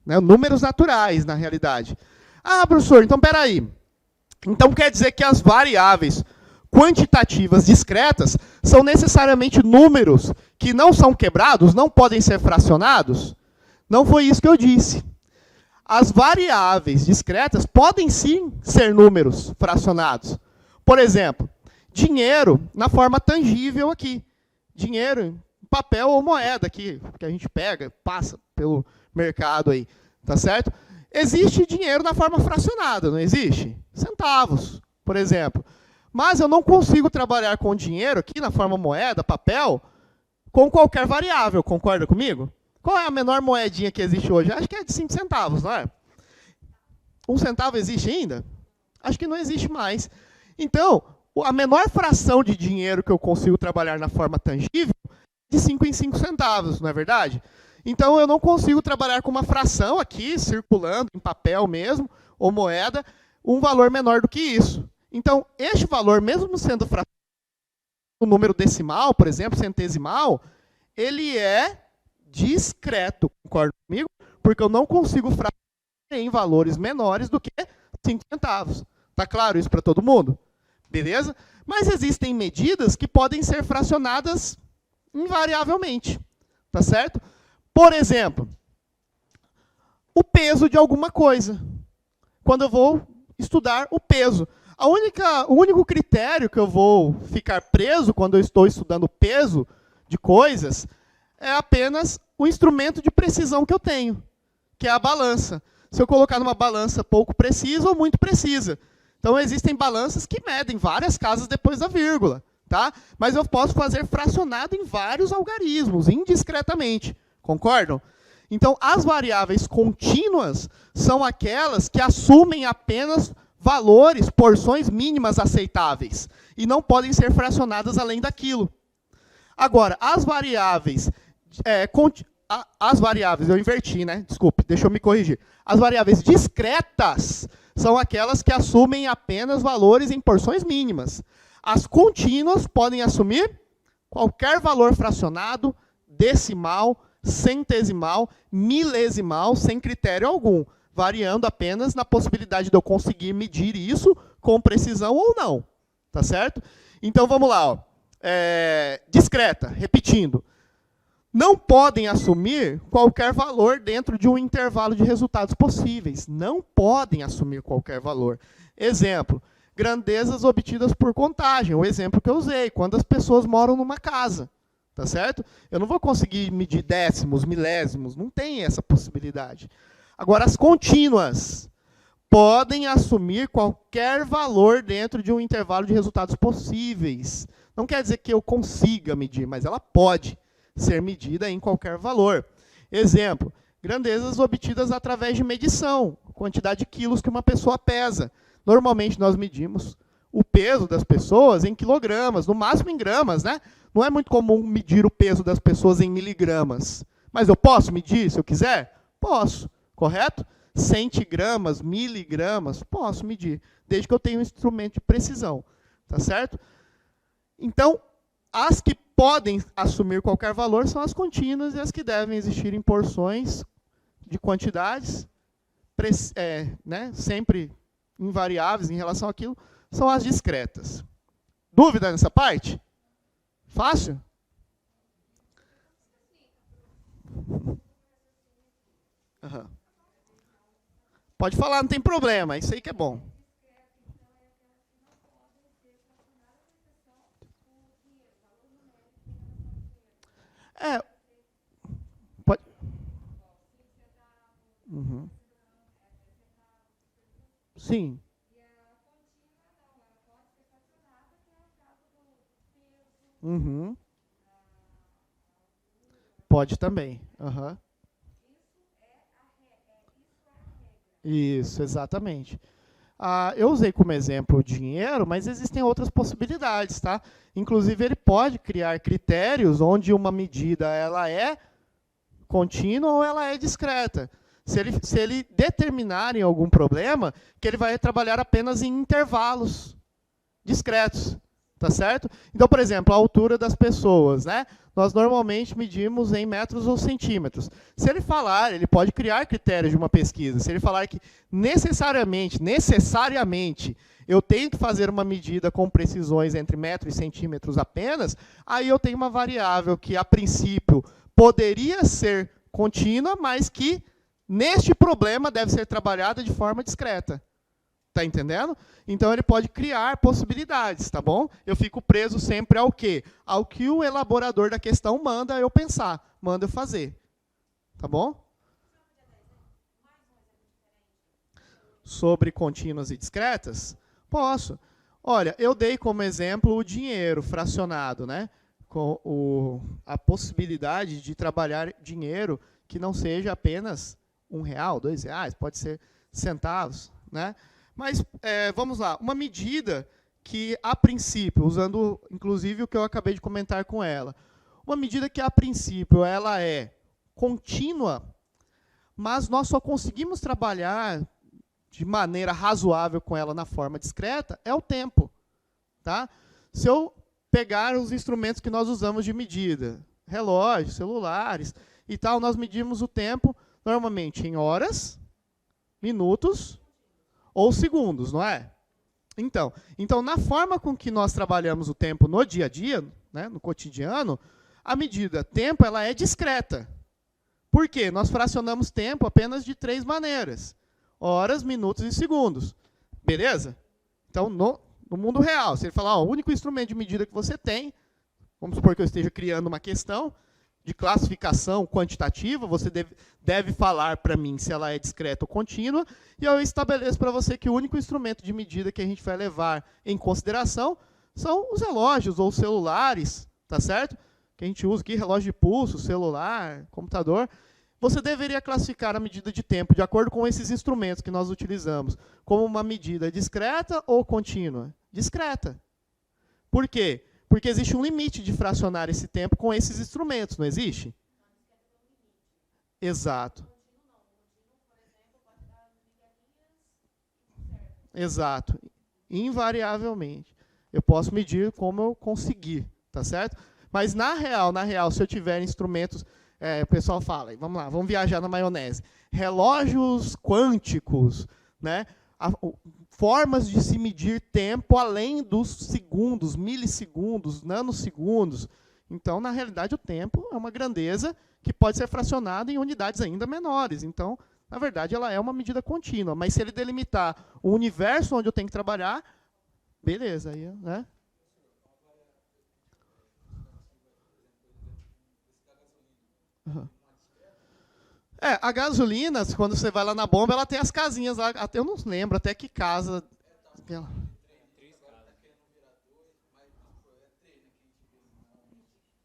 Né? Números naturais, na realidade. Ah, professor, então, espera aí. Então, quer dizer que as variáveis quantitativas discretas são necessariamente números que não são quebrados, não podem ser fracionados? Não foi isso que eu disse. As variáveis discretas podem sim ser números fracionados. Por exemplo, dinheiro na forma tangível aqui. Dinheiro em papel ou moeda aqui, que a gente pega, passa pelo mercado aí. Tá certo? Existe dinheiro na forma fracionada, não existe? Centavos, por exemplo. Mas eu não consigo trabalhar com dinheiro aqui na forma moeda, papel, com qualquer variável. Concorda comigo? Qual é a menor moedinha que existe hoje? Acho que é de 5 centavos, não é? 1 centavo existe ainda? Acho que não existe mais. Então, a menor fração de dinheiro que eu consigo trabalhar na forma tangível é de 5 em 5 centavos, não é verdade? Então, eu não consigo trabalhar com uma fração aqui, circulando, em papel mesmo, ou moeda, um valor menor do que isso. Então, este valor, mesmo sendo fração, o número decimal, por exemplo, centesimal, ele é discreto, concorda comigo? Porque eu não consigo fracionar em valores menores do que 5 centavos. Está claro isso para todo mundo? Beleza? Mas existem medidas que podem ser fracionadas invariavelmente. Tá certo? Por exemplo, o peso de alguma coisa. Quando eu vou estudar o peso. O único critério que eu vou ficar preso quando eu estou estudando o peso de coisas é apenas o instrumento de precisão que eu tenho, que é a balança. Se eu colocar numa balança pouco precisa ou muito precisa. Então, existem balanças que medem várias casas depois da vírgula. Tá? Mas eu posso fazer fracionado em vários algarismos, indiscretamente. Concordam? Então, as variáveis contínuas são aquelas que assumem apenas valores, porções mínimas aceitáveis. E não podem ser fracionadas além daquilo. Agora, as variáveis... eu inverti, né? Desculpe, deixa eu me corrigir. As variáveis discretas são aquelas que assumem apenas valores em porções mínimas. As contínuas podem assumir qualquer valor fracionado, decimal, centesimal, milesimal, sem critério algum, variando apenas na possibilidade de eu conseguir medir isso com precisão ou não. Tá certo? Então, vamos lá. Ó. Discreta, repetindo. Não podem assumir qualquer valor dentro de um intervalo de resultados possíveis. Não podem assumir qualquer valor. Exemplo, grandezas obtidas por contagem. O exemplo que eu usei, quando as pessoas moram numa casa. Tá certo? Eu não vou conseguir medir décimos, milésimos. Não tem essa possibilidade. Agora, as contínuas podem assumir qualquer valor dentro de um intervalo de resultados possíveis. Não quer dizer que eu consiga medir, mas ela pode ser medida em qualquer valor. Exemplo, grandezas obtidas através de medição, quantidade de quilos que uma pessoa pesa. Normalmente nós medimos o peso das pessoas em quilogramas, no máximo em gramas, né? Não é muito comum medir o peso das pessoas em miligramas. Mas eu posso medir se eu quiser? Posso, correto? Centigramas, miligramas, posso medir, desde que eu tenha um instrumento de precisão. Tá certo? Então, as que podem assumir qualquer valor são as contínuas e as que devem existir em porções de quantidades, sempre invariáveis em relação àquilo, são as discretas. Dúvida nessa parte? Fácil? Uhum. Pode falar, não tem problema, isso aí que é bom. Pode. Uhum. Sim. Uhum. Pode também. Uhum. Isso, exatamente. Eu usei como exemplo o dinheiro, mas existem outras possibilidades, tá? Inclusive, ele pode criar critérios onde uma medida ela é contínua ou ela é discreta. Se ele determinar em algum problema, que ele vai trabalhar apenas em intervalos discretos. Tá certo? Então, por exemplo, a altura das pessoas, né? Nós normalmente medimos em metros ou centímetros. Se ele falar, ele pode criar critérios de uma pesquisa. Se ele falar que necessariamente, eu tenho que fazer uma medida com precisões entre metros e centímetros apenas, aí eu tenho uma variável que, a princípio, poderia ser contínua, mas que, neste problema, deve ser trabalhada de forma discreta. Está entendendo? Então, ele pode criar possibilidades, tá bom? Eu fico preso sempre ao quê? Ao que o elaborador da questão manda eu pensar, manda eu fazer. Tá bom? Sobre contínuas e discretas? Posso. Olha, eu dei como exemplo o dinheiro fracionado, né? Com a possibilidade de trabalhar dinheiro que não seja apenas R$1, R$2, pode ser centavos. né? Mas, vamos lá, uma medida que, a princípio, usando, inclusive, o que eu acabei de comentar com ela, uma medida que, a princípio, ela é contínua, mas nós só conseguimos trabalhar de maneira razoável com ela na forma discreta, é o tempo. Tá? Se eu pegar os instrumentos que nós usamos de medida, relógios, celulares e tal, nós medimos o tempo normalmente em horas, minutos ou segundos, não é? Então, na forma com que nós trabalhamos o tempo no dia a dia, né, no cotidiano, a medida tempo ela é discreta. Por quê? Nós fracionamos tempo apenas de 3 maneiras: horas, minutos e segundos. Beleza? Então, no mundo real, se ele falar, ó, o único instrumento de medida que você tem, vamos supor que eu esteja criando uma questão de classificação quantitativa, você deve falar para mim se ela é discreta ou contínua, e eu estabeleço para você que o único instrumento de medida que a gente vai levar em consideração são os relógios ou celulares, tá certo? Que a gente usa aqui, relógio de pulso, celular, computador. Você deveria classificar a medida de tempo de acordo com esses instrumentos que nós utilizamos, como uma medida discreta ou contínua? Discreta. Por quê? Porque existe um limite de fracionar esse tempo com esses instrumentos, não existe? Exato. Exato. Invariavelmente. Eu posso medir como eu conseguir, tá certo? Mas, na real, se eu tiver instrumentos... o pessoal fala, vamos lá, vamos viajar na maionese. Relógios quânticos, né? Formas de se medir tempo além dos segundos, milissegundos, nanosegundos. Então, na realidade, o tempo é uma grandeza que pode ser fracionada em unidades ainda menores. Então, na verdade, ela é uma medida contínua. Mas se ele delimitar o universo onde eu tenho que trabalhar, beleza. Aí, né? Uhum. A gasolina, quando você vai lá na bomba, ela tem as casinhas lá. Até eu não lembro até que casa.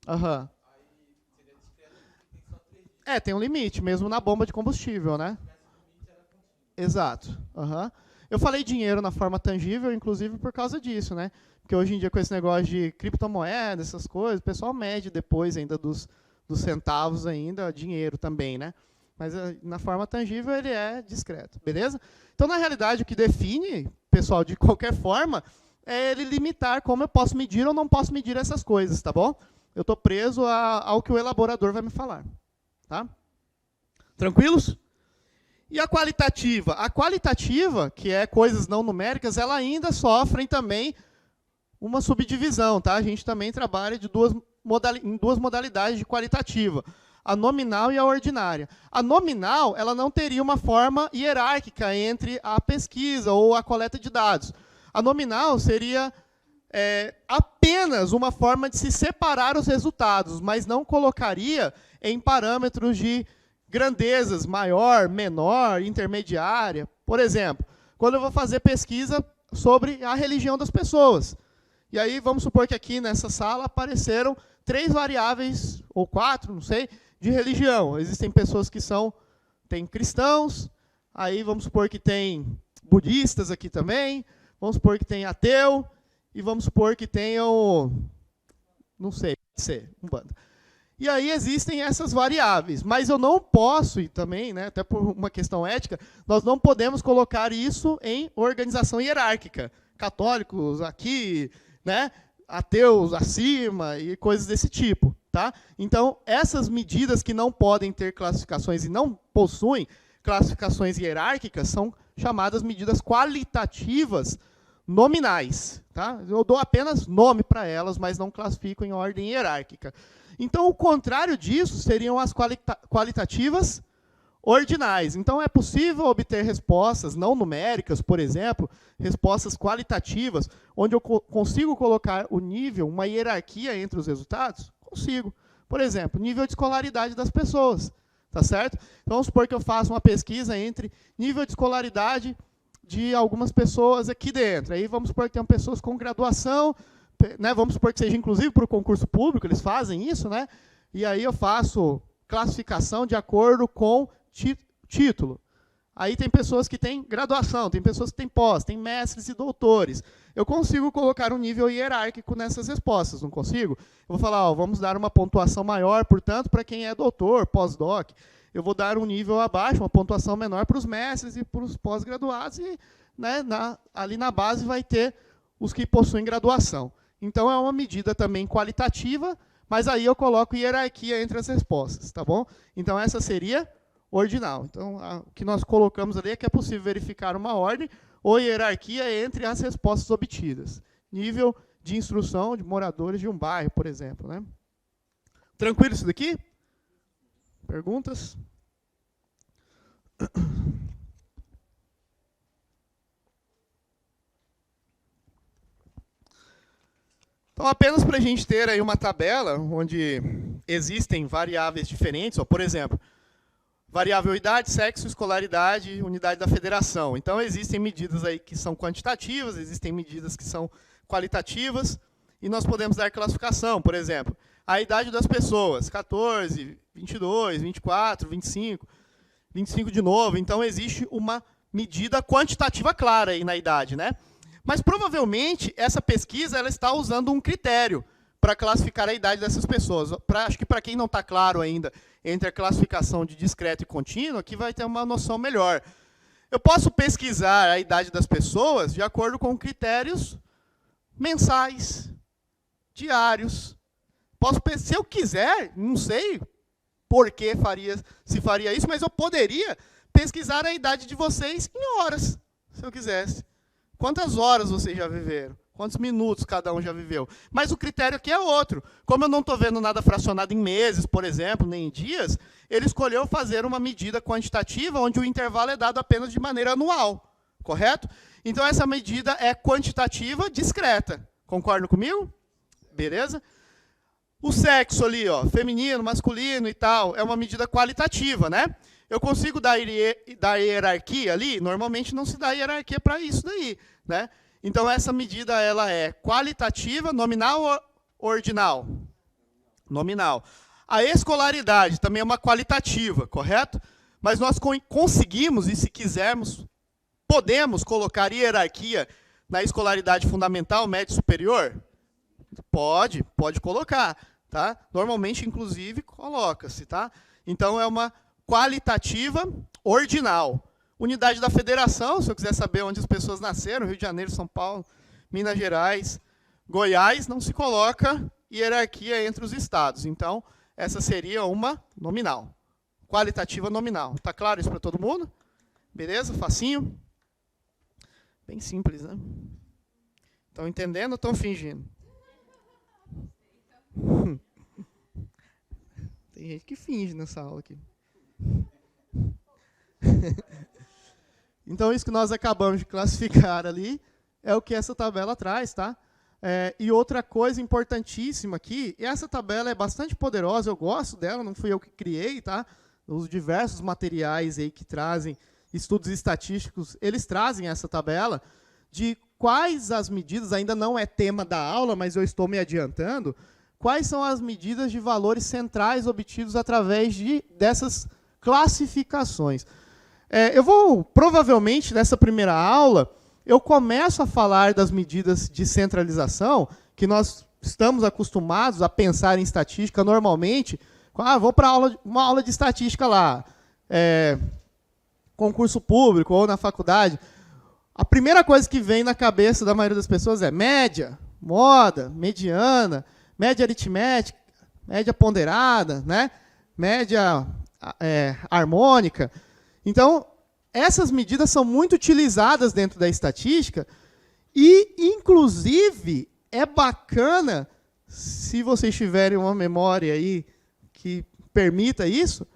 Uhum. Tem um limite, mesmo na bomba de combustível, né? Exato. Uhum. Eu falei dinheiro na forma tangível, inclusive por causa disso, né? Porque hoje em dia, com esse negócio de criptomoeda, essas coisas, o pessoal mede depois ainda dos centavos ainda, dinheiro também, né? Mas na forma tangível ele é discreto, beleza? Então, na realidade, o que define, pessoal, de qualquer forma, é ele limitar como eu posso medir ou não posso medir essas coisas, tá bom? Eu estou preso ao que o elaborador vai me falar. Tá? Tranquilos? E a qualitativa? A qualitativa, que é coisas não numéricas, ela ainda sofre também uma subdivisão. Tá? A gente também trabalha em duas modalidades de qualitativa. A nominal e a ordinária. A nominal, ela não teria uma forma hierárquica entre a pesquisa ou a coleta de dados. A nominal seria apenas uma forma de se separar os resultados, mas não colocaria em parâmetros de grandezas, maior, menor, intermediária. Por exemplo, quando eu vou fazer pesquisa sobre a religião das pessoas. E aí, vamos supor que aqui nessa sala apareceram 3 variáveis, ou 4, não sei, de religião. Existem pessoas que tem cristãos, aí vamos supor que tem budistas aqui também, vamos supor que tem ateu, e vamos supor que tenham, não sei, Umbanda. E aí existem essas variáveis, mas eu não posso, e também, né, até por uma questão ética, nós não podemos colocar isso em organização hierárquica. Católicos aqui, né, ateus acima e coisas desse tipo. Tá? Então, essas medidas que não podem ter classificações e não possuem classificações hierárquicas são chamadas medidas qualitativas nominais. Tá? Eu dou apenas nome para elas, mas não classifico em ordem hierárquica. Então, o contrário disso seriam as qualitativas ordinais. Então, é possível obter respostas não numéricas, por exemplo, respostas qualitativas, onde eu consigo colocar o nível, uma hierarquia entre os resultados? Consigo. Por exemplo, nível de escolaridade das pessoas. Tá certo? Então, vamos supor que eu faça uma pesquisa entre nível de escolaridade de algumas pessoas aqui dentro. Aí vamos supor que tem pessoas com graduação, né? Vamos supor que seja inclusive para o concurso público, eles fazem isso, né? E aí eu faço classificação de acordo com título. Aí tem pessoas que têm graduação, tem pessoas que têm pós, tem mestres e doutores. Eu consigo colocar um nível hierárquico nessas respostas, não consigo? Eu vou falar, ó, vamos dar uma pontuação maior, portanto, para quem é doutor, pós-doc. Eu vou dar um nível abaixo, uma pontuação menor para os mestres e para os pós-graduados. E, né, ali na base vai ter os que possuem graduação. Então, é uma medida também qualitativa, mas aí eu coloco hierarquia entre as respostas, tá bom? Então, essa seria ordinal. Então, o que nós colocamos ali é que é possível verificar uma ordem ou hierarquia entre as respostas obtidas. Nível de instrução de moradores de um bairro, por exemplo, né? Tranquilo isso daqui? Perguntas? Então, apenas para a gente ter aí uma tabela onde existem variáveis diferentes, ó, por exemplo, variável idade, sexo, escolaridade, unidade da federação. Então, existem medidas aí que são quantitativas, existem medidas que são qualitativas, e nós podemos dar classificação, por exemplo, a idade das pessoas, 14, 22, 24, 25, 25 de novo. Então, existe uma medida quantitativa clara aí na idade, né? Mas, provavelmente, essa pesquisa ela está usando um critério para classificar a idade dessas pessoas. Acho que para quem não está claro ainda entre a classificação de discreto e contínuo, aqui vai ter uma noção melhor. Eu posso pesquisar a idade das pessoas de acordo com critérios mensais, diários. Posso, se eu quiser, não sei por que se faria isso, mas eu poderia pesquisar a idade de vocês em horas, se eu quisesse. Quantas horas vocês já viveram? Quantos minutos cada um já viveu? Mas o critério aqui é outro. Como eu não estou vendo nada fracionado em meses, por exemplo, nem em dias, ele escolheu fazer uma medida quantitativa onde o intervalo é dado apenas de maneira anual. Correto? Então, essa medida é quantitativa discreta. Concordam comigo? Beleza? O sexo ali, ó, feminino, masculino e tal, é uma medida qualitativa, né? Eu consigo dar hierarquia ali? Normalmente não se dá hierarquia para isso daí, né? Então, essa medida ela é qualitativa, nominal ou ordinal? Nominal. A escolaridade também é uma qualitativa, correto? Mas nós conseguimos, e se quisermos, podemos colocar hierarquia na escolaridade fundamental, média e superior? Pode colocar, tá? Normalmente, inclusive, coloca-se, tá? Então, é uma qualitativa ordinal. Unidade da federação, se eu quiser saber onde as pessoas nasceram, Rio de Janeiro, São Paulo, Minas Gerais, Goiás, não se coloca hierarquia entre os estados. Então, essa seria uma nominal. Qualitativa nominal. Está claro isso para todo mundo? Beleza? Facinho? Bem simples, né? Estão entendendo ou estão fingindo? Tem gente que finge nessa aula aqui. Então, isso que nós acabamos de classificar ali é o que essa tabela traz, tá? E outra coisa importantíssima aqui, essa tabela é bastante poderosa, eu gosto dela, não fui eu que criei, tá? Os diversos materiais aí que trazem estudos estatísticos, eles trazem essa tabela de quais as medidas, ainda não é tema da aula, mas eu estou me adiantando, quais são as medidas de valores centrais obtidos através dessas classificações. Eu vou, provavelmente, nessa primeira aula, eu começo a falar das medidas de centralização, que nós estamos acostumados a pensar em estatística normalmente. Vou para uma aula de estatística lá, concurso público ou na faculdade. A primeira coisa que vem na cabeça da maioria das pessoas é média, moda, mediana, média aritmética, média ponderada, né? Média harmônica. Então, essas medidas são muito utilizadas dentro da estatística e, inclusive, é bacana, se vocês tiverem uma memória aí que permita isso,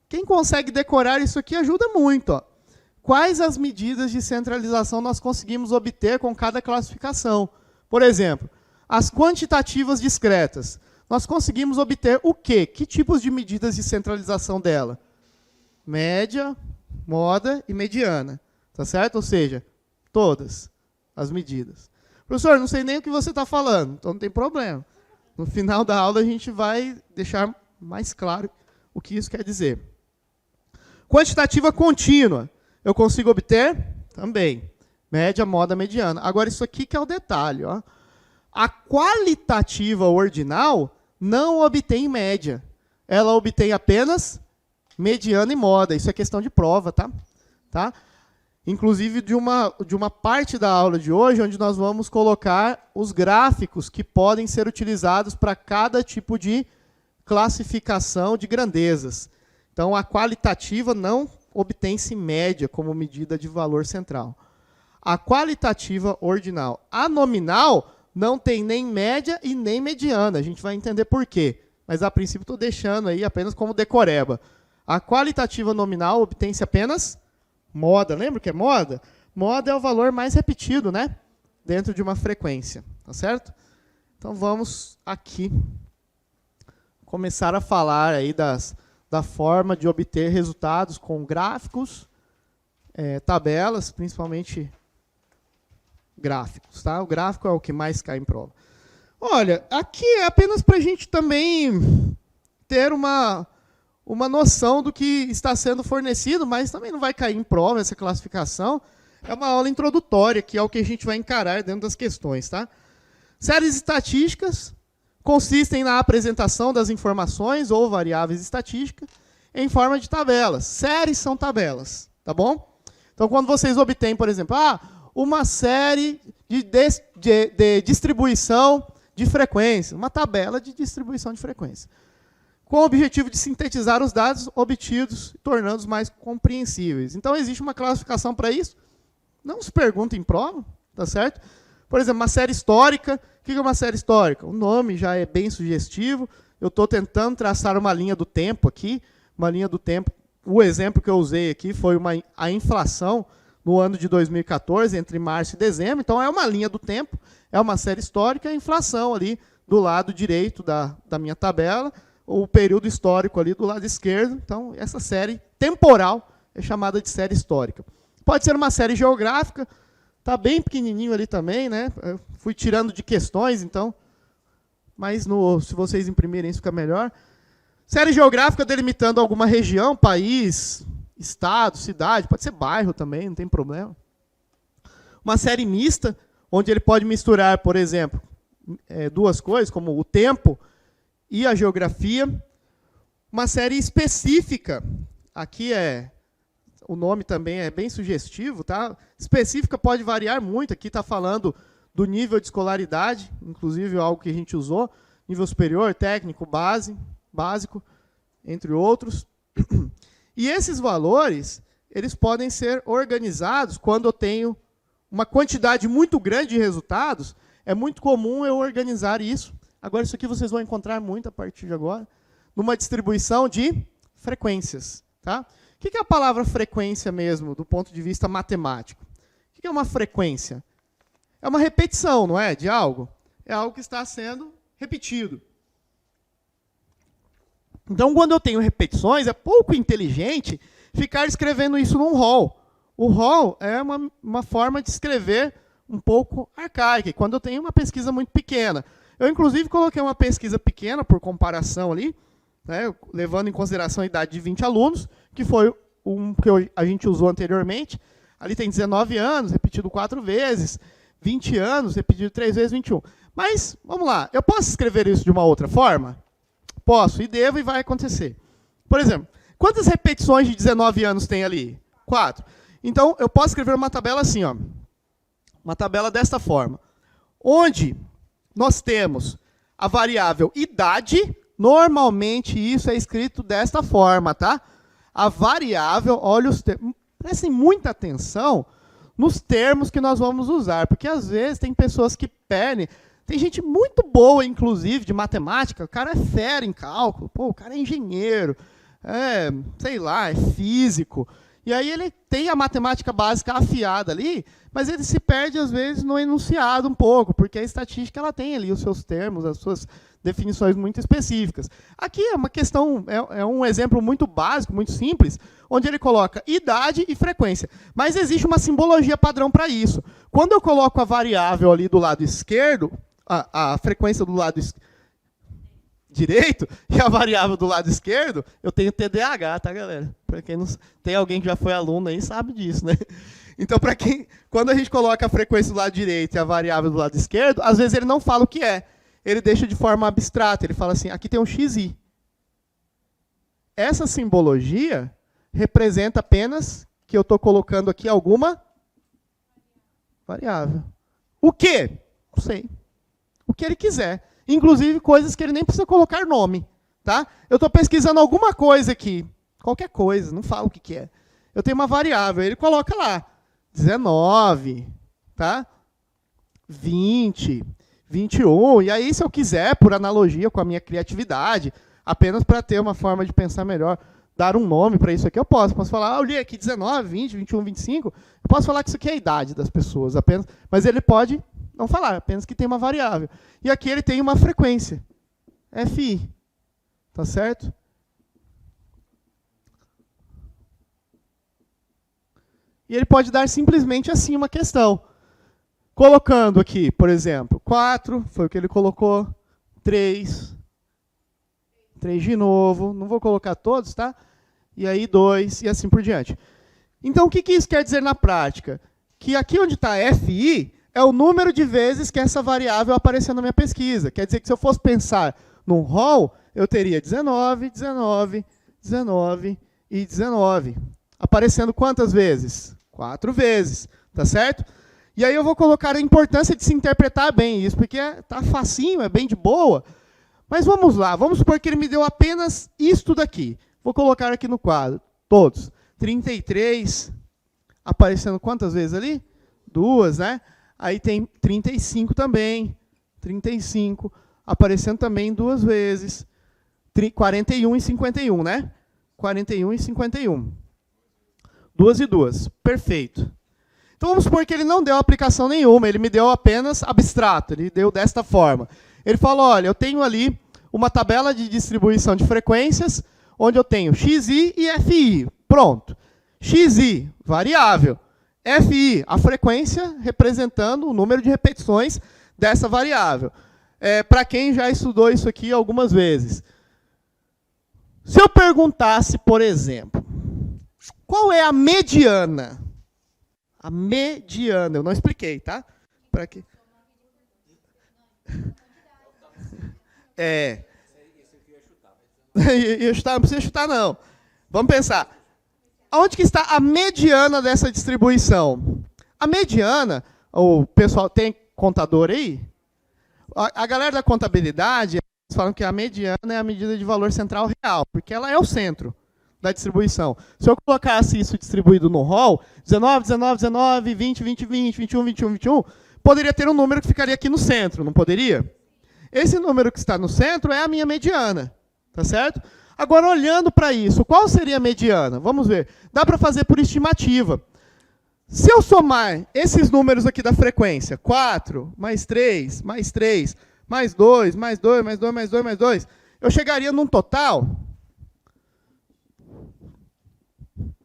quem consegue decorar isso aqui ajuda muito. Ó. Quais as medidas de centralização nós conseguimos obter com cada classificação? Por exemplo, as quantitativas discretas. Nós conseguimos obter o quê? Que tipos de medidas de centralização dela? Média, moda e mediana. Tá certo? Ou seja, todas as medidas. Professor, não sei nem o que você está falando, então não tem problema. No final da aula a gente vai deixar mais claro o que isso quer dizer. Quantitativa contínua. eu consigo obter? Também. Média, moda, mediana. Agora, isso aqui que é o detalhe. Ó. A qualitativa ordinal não obtém média. Ela obtém apenas mediana e moda. Isso é questão de prova, tá? Inclusive de uma parte da aula de hoje, onde nós vamos colocar os gráficos que podem ser utilizados para cada tipo de classificação de grandezas. Então, a qualitativa não obtém-se média como medida de valor central. A qualitativa ordinal. A nominal não tem nem média e nem mediana. A gente vai entender por quê. Mas, a princípio, estou deixando aí apenas como decoreba. A qualitativa nominal obtém-se apenas moda. Lembra o que é moda? Moda é o valor mais repetido, né? Dentro de uma frequência. Tá certo? Então, vamos aqui começar a falar aí da forma de obter resultados com gráficos, tabelas, principalmente gráficos. Tá? O gráfico é o que mais cai em prova. Olha, aqui é apenas para a gente também ter uma noção do que está sendo fornecido, mas também não vai cair em prova essa classificação. É uma aula introdutória, que é o que a gente vai encarar dentro das questões. Tá? Séries estatísticas consistem na apresentação das informações ou variáveis estatísticas em forma de tabelas. Séries são tabelas, tá bom? Então, quando vocês obtêm, por exemplo, uma série de distribuição de frequência, uma tabela de distribuição de frequência, com o objetivo de sintetizar os dados obtidos, tornando-os mais compreensíveis. Então, existe uma classificação para isso? Não se pergunta em prova, tá certo? Por exemplo, uma série histórica. O que é uma série histórica? O nome já é bem sugestivo. Eu estou tentando traçar uma linha do tempo aqui. Uma linha do tempo. O exemplo que eu usei aqui foi a inflação no ano de 2014, entre março e dezembro. Então, é uma linha do tempo. É uma série histórica. A inflação ali do lado direito da minha tabela. O período histórico ali do lado esquerdo. Então, essa série temporal é chamada de série histórica. Pode ser uma série geográfica. Está bem pequenininho ali também, né? Eu fui tirando de questões, então. Mas se vocês imprimirem isso fica melhor. Série geográfica delimitando alguma região, país, estado, cidade, pode ser bairro também, não tem problema. Uma série mista, onde ele pode misturar, por exemplo, duas coisas, como o tempo e a geografia. Uma série específica, aqui o nome também é bem sugestivo, tá? Específica pode variar muito. Aqui está falando do nível de escolaridade, inclusive algo que a gente usou, nível superior, técnico, básico, entre outros. E esses valores, eles podem ser organizados quando eu tenho uma quantidade muito grande de resultados. É muito comum eu organizar isso. Agora, isso aqui vocês vão encontrar muito a partir de agora, numa distribuição de frequências, tá? O que é a palavra frequência mesmo, do ponto de vista matemático? O que é uma frequência? É uma repetição, não é? De algo. É algo que está sendo repetido. Então, quando eu tenho repetições, é pouco inteligente ficar escrevendo isso num rol. O rol é uma forma de escrever um pouco arcaica, quando eu tenho uma pesquisa muito pequena. Eu, inclusive, coloquei uma pesquisa pequena, por comparação ali, né, levando em consideração a idade de 20 alunos, que foi um que a gente usou anteriormente. Ali tem 19 anos, repetido 4 vezes, 20 anos, repetido 3 vezes, 21. Mas, vamos lá, eu posso escrever isso de uma outra forma? Posso, e devo, e vai acontecer. Por exemplo, quantas repetições de 19 anos tem ali? 4. Então, eu posso escrever uma tabela assim, ó, uma tabela desta forma, onde nós temos a variável idade. Normalmente, isso é escrito desta forma, tá? A variável, olha os termos, prestem muita atenção nos termos que nós vamos usar, porque às vezes tem pessoas que perdem, tem gente muito boa, inclusive, de matemática, o cara é fera em cálculo, pô, o cara é engenheiro, sei lá, é físico, e aí ele tem a matemática básica afiada ali, mas ele se perde, às vezes, no enunciado um pouco, porque a estatística ela tem ali os seus termos, as suas definições muito específicas. Aqui é uma questão, é um exemplo muito básico, muito simples, onde ele coloca idade e frequência. Mas existe uma simbologia padrão para isso. Quando eu coloco a variável ali do lado esquerdo, a frequência do lado direito e a variável do lado esquerdo, eu tenho TDAH, tá, galera? Para quem não tem alguém que já foi aluno aí sabe disso, né? Então, quando a gente coloca a frequência do lado direito e a variável do lado esquerdo, às vezes ele não fala o que é. Ele deixa de forma abstrata, ele fala assim, aqui tem um xi. Essa simbologia representa apenas que eu estou colocando aqui alguma variável. O quê? Não sei. O que ele quiser. Inclusive coisas que ele nem precisa colocar nome. Tá? Eu estou pesquisando alguma coisa aqui. Qualquer coisa, não falo o que é. Eu tenho uma variável, ele coloca lá. 19, tá? 20, 21. E aí, se eu quiser, por analogia com a minha criatividade, apenas para ter uma forma de pensar melhor, dar um nome para isso aqui, eu posso. Posso falar, eu li aqui 19, 20, 21, 25. Eu posso falar que isso aqui é a idade das pessoas, apenas. Mas ele pode não falar, apenas que tem uma variável. E aqui ele tem uma frequência, FI. Tá certo? E ele pode dar simplesmente assim uma questão. Colocando aqui, por exemplo, 4, foi o que ele colocou. 3 de novo. Não vou colocar todos, tá? E aí 2, e assim por diante. Então, o que isso quer dizer na prática? Que aqui onde está FI é o número de vezes que essa variável apareceu na minha pesquisa. Quer dizer que se eu fosse pensar num rol, eu teria 19, 19, 19 e 19. Aparecendo quantas vezes? 4 vezes, tá certo? E aí eu vou colocar a importância de se interpretar bem isso, porque tá facinho, é bem de boa. Mas vamos lá, vamos supor que ele me deu apenas isto daqui. Vou colocar aqui no quadro, todos. 33, aparecendo quantas vezes ali? 2, né? Aí tem 35 também, 35, aparecendo também 2 vezes. 41 e 51, né? 41 e 51. 2 e 2. Perfeito. Então, vamos supor que ele não deu aplicação nenhuma, ele me deu apenas abstrato, ele deu desta forma. Ele falou, olha, eu tenho ali uma tabela de distribuição de frequências, onde eu tenho XI e FI. Pronto. XI, variável. FI, a frequência representando o número de repetições dessa variável. Para quem já estudou isso aqui algumas vezes. Se eu perguntasse, por exemplo, qual é a mediana? A mediana, eu não expliquei, tá? Para quê? Ia chutar, não precisa chutar, não. Vamos pensar. Onde que está a mediana dessa distribuição? A mediana, o pessoal tem contador aí? A galera da contabilidade, eles falam que a mediana é a medida de valor central real, porque ela é o centro da distribuição. Se eu colocasse isso distribuído no rol, 19, 19, 19, 20, 20, 20, 21, 21, 21, poderia ter um número que ficaria aqui no centro, não poderia? Esse número que está no centro é a minha mediana, tá certo? Agora, olhando para isso, qual seria a mediana? Vamos ver. Dá para fazer por estimativa. Se eu somar esses números aqui da frequência, 4, mais 3, mais 3, mais 2, mais 2, mais 2, mais 2, mais 2, eu chegaria num total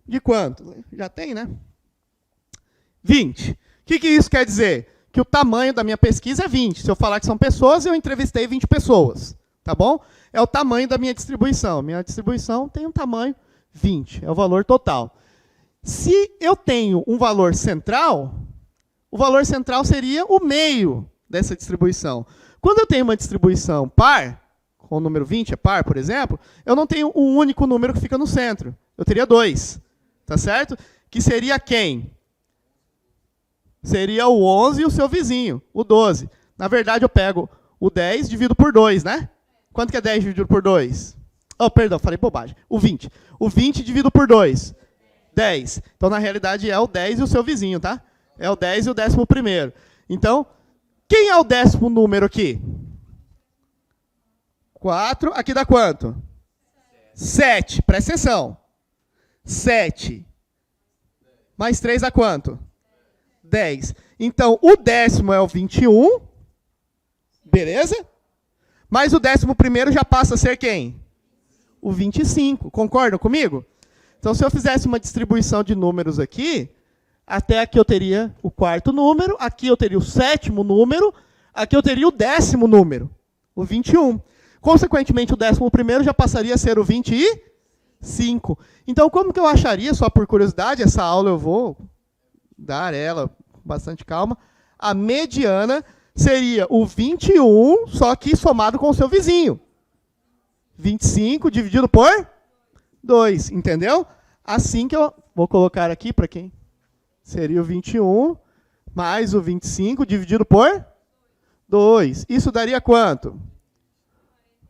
de quanto? Já tem, né? 20. O que isso quer dizer? Que o tamanho da minha pesquisa é 20. Se eu falar que são pessoas, eu entrevistei 20 pessoas. Tá bom? É o tamanho da minha distribuição. Minha distribuição tem um tamanho 20. É o valor total. Se eu tenho um valor central, o valor central seria o meio dessa distribuição. Quando eu tenho uma distribuição par, com o número 20 é par, por exemplo, eu não tenho um único número que fica no centro. Eu teria 2. Tá certo? Que seria quem? Seria o 11 e o seu vizinho, o 12. Na verdade, eu pego o 10 e divido por 2, né? Quanto que é 10 dividido por 2? Oh, perdão, falei bobagem. O 20. O 20 dividido por 2. 10. Então, na realidade, é o 10 e o seu vizinho, tá? É o 10 e o 11º. Então, quem é o 10º número aqui? 4. Aqui dá quanto? 7. Presta atenção. 7. Mais 3 dá quanto? 10. Então, o 10º é o 21. Beleza? Mas o 11º já passa a ser quem? O 25. Concordam comigo? Então, se eu fizesse uma distribuição de números aqui, até aqui eu teria o 4º número, aqui eu teria o 7º número, aqui eu teria o 10º número, o 21. Consequentemente, o 11º já passaria a ser o 25. Então, como que eu acharia, só por curiosidade, essa aula eu vou dar ela com bastante calma, a mediana seria o 21, só que somado com o seu vizinho. 25 dividido por 2, entendeu? Assim que eu vou colocar aqui, para quem? Seria o 21 mais o 25 dividido por 2. Isso daria quanto?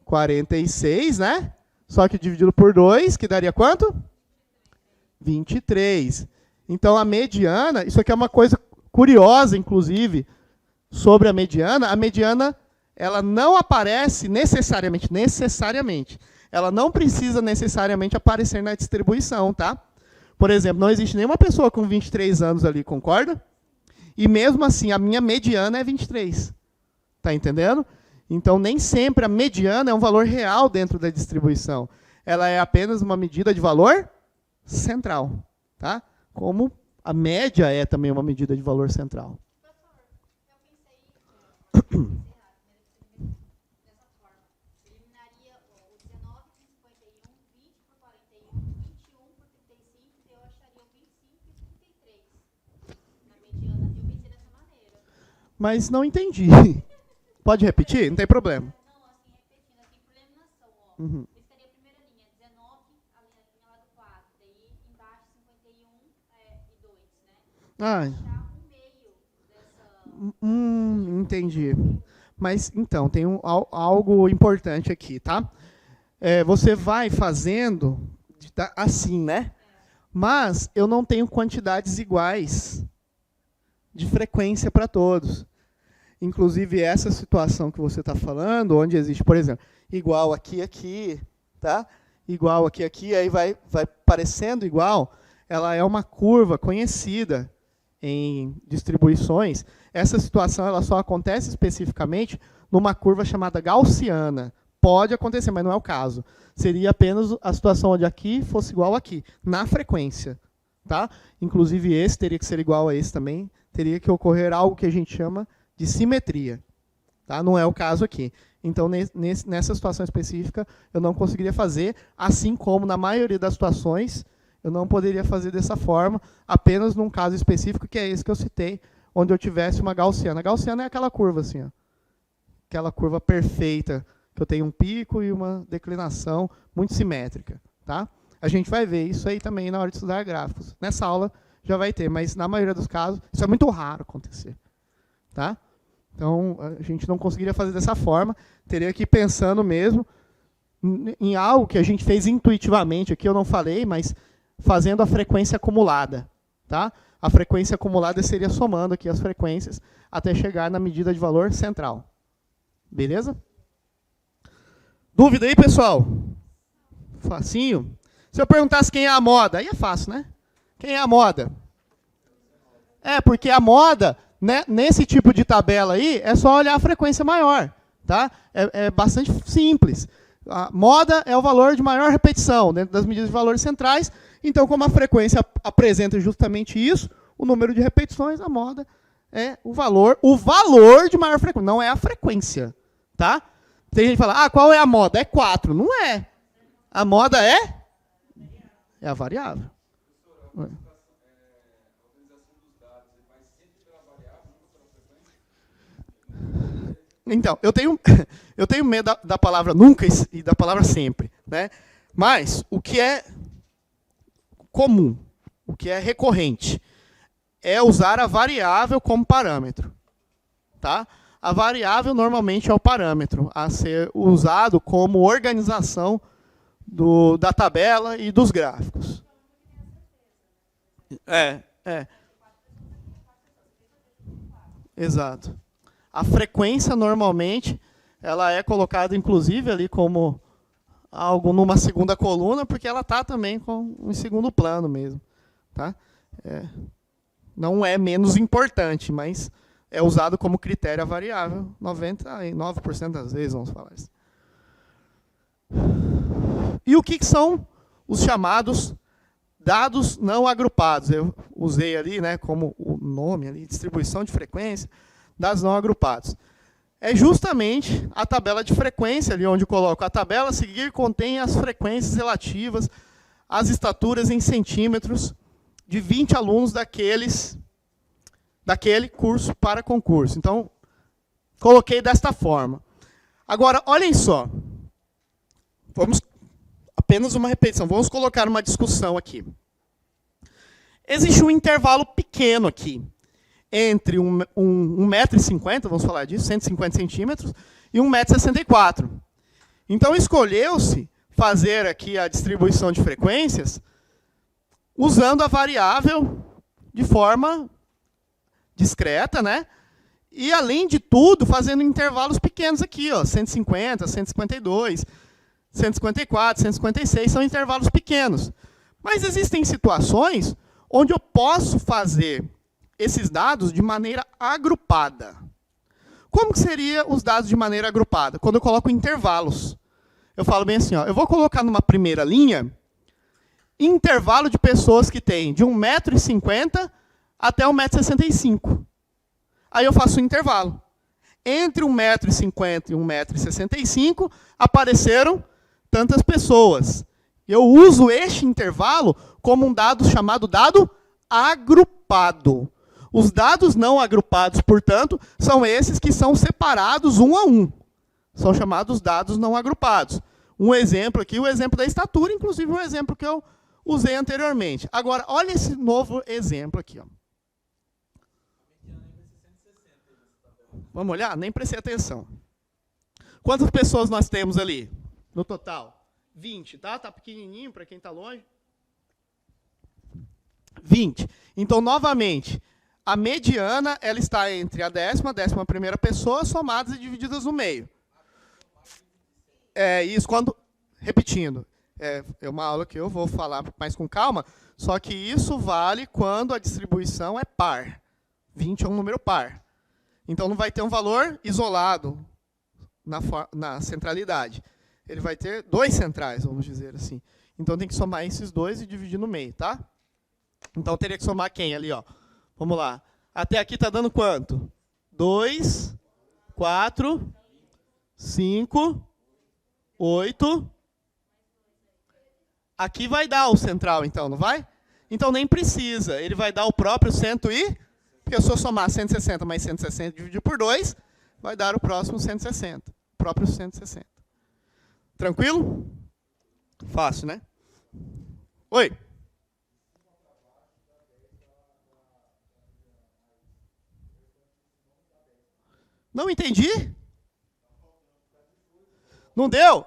46, né? Só que dividido por 2, que daria quanto? 23. Então, a mediana, isso aqui é uma coisa curiosa, inclusive, sobre a mediana, ela não aparece necessariamente, ela não precisa necessariamente aparecer na distribuição, tá? Por exemplo, não existe nenhuma pessoa com 23 anos ali, concorda? E mesmo assim, a minha mediana é 23. Tá entendendo? Então, nem sempre a mediana é um valor real dentro da distribuição. Ela é apenas uma medida de valor central, tá? Como a média é também uma medida de valor central. Mas não entendi. Pode repetir? Não tem problema. Não, assim, repetindo, assim, por eliminação, ó. Uhum. Estaria a primeira linha, 19, a linha lá do 4. Daí, embaixo, 51 e 2, né? Ah, Achar um meio dessa... entendi. Mas, então, tem algo importante aqui, tá? Você vai fazendo assim, né? Mas eu não tenho quantidades iguais de frequência para todos. Inclusive, essa situação que você está falando, onde existe, por exemplo, igual aqui, aqui, tá? Igual aqui, aqui, aí vai parecendo igual, ela é uma curva conhecida em distribuições. Essa situação ela só acontece especificamente numa curva chamada gaussiana. Pode acontecer, mas não é o caso. Seria apenas a situação onde aqui fosse igual aqui, na frequência. Tá? Inclusive, esse teria que ser igual a esse também. Teria que ocorrer algo que a gente chama de simetria. Tá? Não é o caso aqui. Então, nessa situação específica, eu não conseguiria fazer, assim como na maioria das situações, eu não poderia fazer dessa forma, apenas num caso específico, que é esse que eu citei, onde eu tivesse uma gaussiana. A gaussiana é aquela curva assim, ó. Aquela curva perfeita, que eu tenho um pico e uma declinação muito simétrica. Tá? A gente vai ver isso aí também na hora de estudar gráficos. Nessa aula já vai ter, mas na maioria dos casos, isso é muito raro acontecer. Tá? Então, a gente não conseguiria fazer dessa forma, teria que ir pensando mesmo em algo que a gente fez intuitivamente, aqui eu não falei, mas fazendo a frequência acumulada. Tá? A frequência acumulada seria somando aqui as frequências até chegar na medida de valor central. Beleza? Dúvida aí, pessoal? Facinho? Se eu perguntasse quem é a moda, aí é fácil, né? Quem é a moda? Porque a moda, né, nesse tipo de tabela aí, é só olhar a frequência maior. Tá? É bastante simples. A moda é o valor de maior repetição dentro das medidas de valores centrais. Então, como a frequência apresenta justamente isso, o número de repetições, a moda é o valor de maior frequência, não é a frequência. Tá? Tem gente que fala, qual é a moda? É 4. Não é. A moda é a variável. Então, eu tenho medo da palavra nunca e da palavra sempre. Né? Mas o que é comum, o que é recorrente, é usar a variável como parâmetro. Tá? A variável normalmente é o parâmetro a ser usado como organização da tabela e dos gráficos. Exato. A frequência, normalmente, ela é colocada, inclusive, ali como algo numa segunda coluna, porque ela está também em segundo plano mesmo. Tá? Não é menos importante, mas é usado como critério a variável 99% das vezes, vamos falar isso. E o que são os chamados dados não agrupados? Eu usei ali, né, como o nome ali, distribuição de frequência, dados não agrupados. é justamente a tabela de frequência, ali onde eu coloco a tabela a seguir contém as frequências relativas às estaturas em centímetros de 20 alunos daquele curso para concurso. Então, coloquei desta forma. Agora, olhem só. Vamos, apenas uma repetição. Vamos colocar uma discussão aqui. Existe um intervalo pequeno aqui, entre 1,50 m, vamos falar disso, 150 centímetros, e 1,64 m. Então, escolheu-se fazer aqui a distribuição de frequências usando a variável de forma discreta, né? E, além de tudo, fazendo intervalos pequenos aqui, ó, 150, 152, 154, 156, são intervalos pequenos. Mas existem situações onde eu posso fazer esses dados de maneira agrupada. Como que seria os dados de maneira agrupada? Quando eu coloco intervalos. Eu falo bem assim, ó, eu vou colocar numa primeira linha intervalo de pessoas que têm de 1,50 m até 1,65 m. Aí eu faço um intervalo. Entre 1,50 m e 1,65 m apareceram tantas pessoas. Eu uso este intervalo como um dado chamado dado agrupado. Os dados não agrupados, portanto, são esses que são separados um a um. São chamados dados não agrupados. Um exemplo aqui, o exemplo da estatura, inclusive o exemplo que eu usei anteriormente. Agora, olha esse novo exemplo aqui. Ó. Vamos olhar? Nem prestei atenção. Quantas pessoas nós temos ali no total? 20, tá? Tá pequenininho para quem está longe. 20. Então, novamente, a mediana ela está entre a 11ª pessoa, somadas e divididas no meio. Isso quando... Repetindo, é uma aula que eu vou falar mais com calma, só que isso vale quando a distribuição é par. 20 é um número par. Então, não vai ter um valor isolado na centralidade. Ele vai ter dois centrais, vamos dizer assim. Então, tem que somar esses dois e dividir no meio, tá? Então, teria que somar quem ali, ó? Vamos lá. Até aqui está dando quanto? 2, 4, 5, 8. Aqui vai dar o central, então, não vai? Então, nem precisa. Ele vai dar o próprio 100 e... Porque se eu somar 160 mais 160 dividido por 2, vai dar o próximo 160. O próprio 160. Tranquilo? Fácil, né? Oi. Não entendi? Não deu?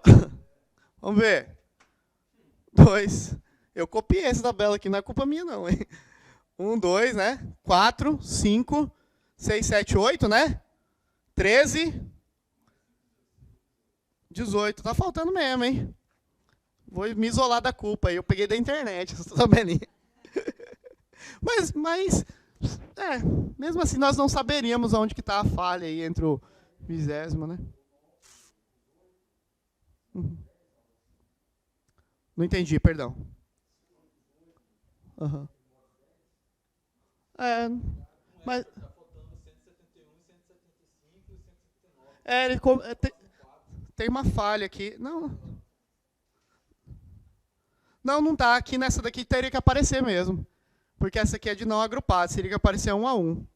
Vamos ver. 2. Eu copiei essa tabela aqui, não é culpa minha, não, hein? 1, 2, né? 4, 5, 6, 7, 8, né? 13, 18. Tá faltando mesmo, hein? Vou me isolar da culpa aí. Eu peguei da internet, essa tabelinha. Mas mesmo assim, nós não saberíamos onde que está a falha aí entre o 20º, né? Não entendi, perdão. Uhum. Mas... tem uma falha aqui. Não está. Aqui nessa daqui teria que aparecer mesmo. Porque essa aqui é de não agrupado, seria que aparecer 1 a 1.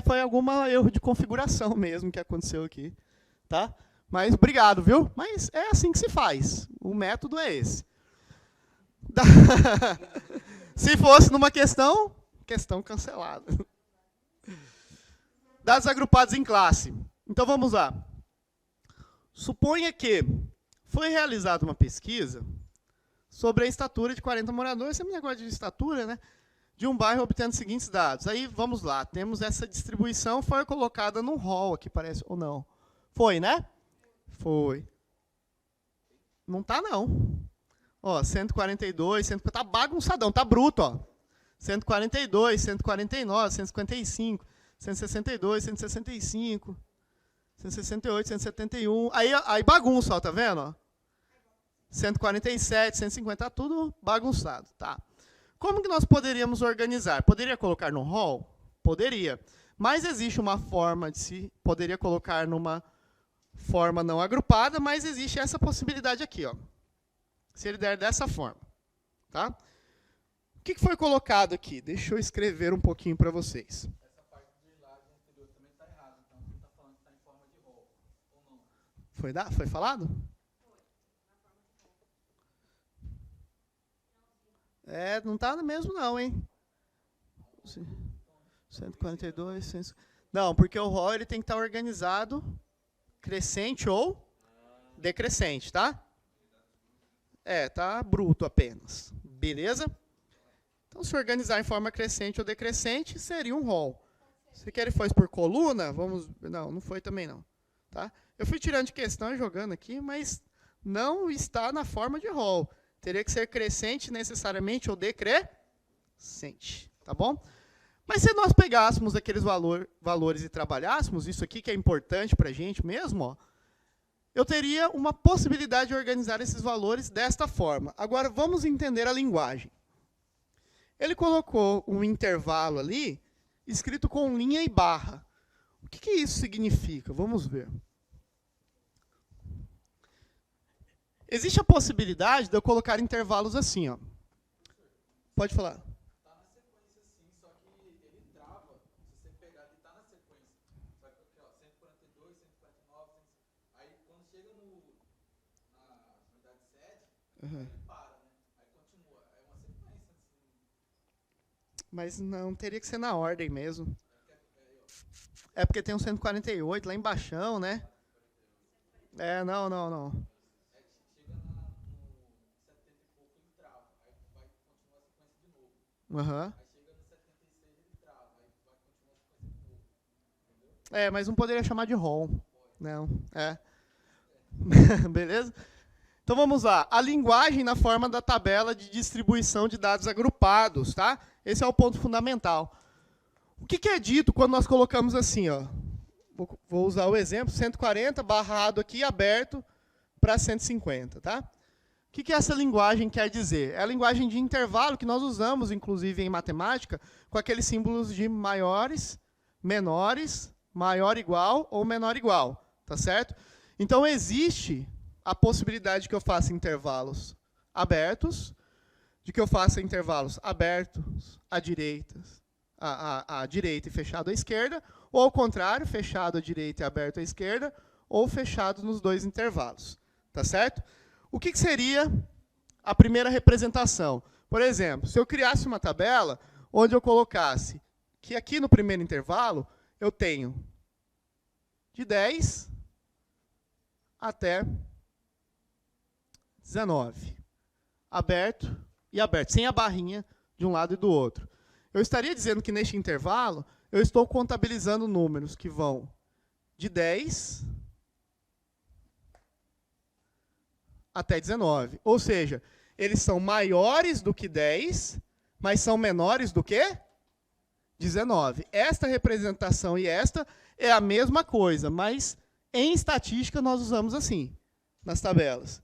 Foi algum erro de configuração mesmo que aconteceu aqui. Tá? Mas obrigado, viu? Mas é assim que se faz. O método é esse. Se fosse numa questão cancelada. Dados agrupados em classe. Então vamos lá. Suponha que foi realizada uma pesquisa sobre a estatura de 40 moradores, sempre negócio de estatura, né? De um bairro obtendo os seguintes dados. Aí, vamos lá, temos essa distribuição, foi colocada num hall aqui, parece, ou não? Foi, né? Foi. Não está, não. Ó, 142, tá bagunçadão, tá bruto, ó. 142, 149, 155, 162, 165, 168, 171. Aí bagunça, ó, tá vendo? Ó? 147, 150, tá tudo bagunçado, tá? Como que nós poderíamos organizar? Poderia colocar no hall? Poderia. Mas existe uma forma de se poderia colocar numa forma não agrupada, mas existe essa possibilidade aqui, ó. Se ele der dessa forma, tá? O que foi colocado aqui? Deixa eu escrever um pouquinho para vocês. Essa parte do slide anterior também está errada. Então, você está falando que está em forma de rol, ou não? Foi falado? Não está mesmo não, hein? 142, 100... Não, porque o rol ele tem que estar organizado crescente ou decrescente, tá? Tá bruto apenas. Beleza? Então, se organizar em forma crescente ou decrescente, seria um rol. Se quer ele fosse por coluna, vamos... Não foi também não. Tá? Eu fui tirando de questão e jogando aqui, mas não está na forma de rol. Teria que ser crescente necessariamente ou decrescente. Tá bom? Mas se nós pegássemos aqueles valores e trabalhássemos, isso aqui que é importante para a gente mesmo, ó, eu teria uma possibilidade de organizar esses valores desta forma. Agora, vamos entender a linguagem. Ele colocou um intervalo ali, escrito com linha e barra. O que isso significa? Vamos ver. Existe a possibilidade de eu colocar intervalos assim, ó. Pode falar. Está na sequência sim, só que ele trava. Se você pegar, ele está na sequência. Só que aqui, ó, 142, 149, aí quando chega na unidade 7, ele para, né? Aí continua. É uma sequência assim. Mas não, teria que ser na ordem mesmo. É porque tem um 148 lá embaixo, né? Não. Chega no 70 e pouco, ele trava. Aí vai continuar a sequência de novo. Aham. Aí chega no 76, ele trava. Aí vai continuar a sequência de novo. Entendeu? Mas não poderia chamar de ROM. Não, Beleza? Então vamos lá. A linguagem na forma da tabela de distribuição de dados agrupados, tá? Esse é o ponto fundamental. O que é dito quando nós colocamos assim, ó? Vou usar o exemplo, 140 barrado aqui, aberto para 150, tá? O que essa linguagem quer dizer? É a linguagem de intervalo que nós usamos, inclusive, em matemática, com aqueles símbolos de maiores, menores, maior igual ou menor igual, tá certo? Então, existe a possibilidade de que eu faça intervalos abertos, de que eu faça intervalos abertos à direita e fechado à esquerda, ou ao contrário, fechado à direita e aberto à esquerda, ou fechado nos dois intervalos, tá certo? O que seria a primeira representação? Por exemplo, se eu criasse uma tabela onde eu colocasse que aqui no primeiro intervalo eu tenho de 10 até 19, aberto e aberto, sem a barrinha de um lado e do outro. Eu estaria dizendo que neste intervalo eu estou contabilizando números que vão de 10 até 19. Ou seja, eles são maiores do que 10, mas são menores do que 19. Esta representação e esta é a mesma coisa, mas em estatística nós usamos assim, nas tabelas.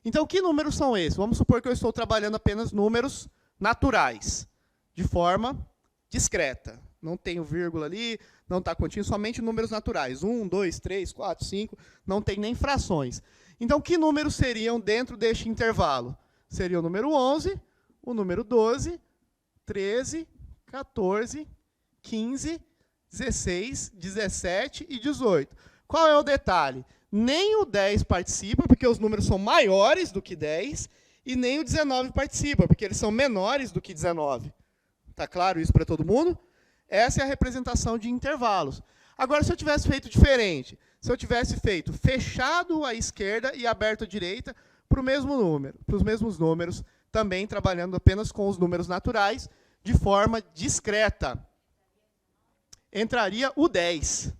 Então, que números são esses? Vamos supor que eu estou trabalhando apenas números naturais, de forma discreta. Não tenho vírgula ali, não está contínuo, somente números naturais. 1, 2, 3, 4, 5, não tem nem frações. Então, que números seriam dentro deste intervalo? Seria o número 11, o número 12, 13, 14, 15, 16, 17 e 18. Qual é o detalhe? Nem o 10 participa, porque os números são maiores do que 10, e nem o 19 participa, porque eles são menores do que 19. Está claro isso para todo mundo? Essa é a representação de intervalos. Agora, se eu tivesse feito diferente, se eu tivesse feito fechado à esquerda e aberto à direita para o mesmo número, para os mesmos números, também trabalhando apenas com os números naturais, de forma discreta, entraria o 10.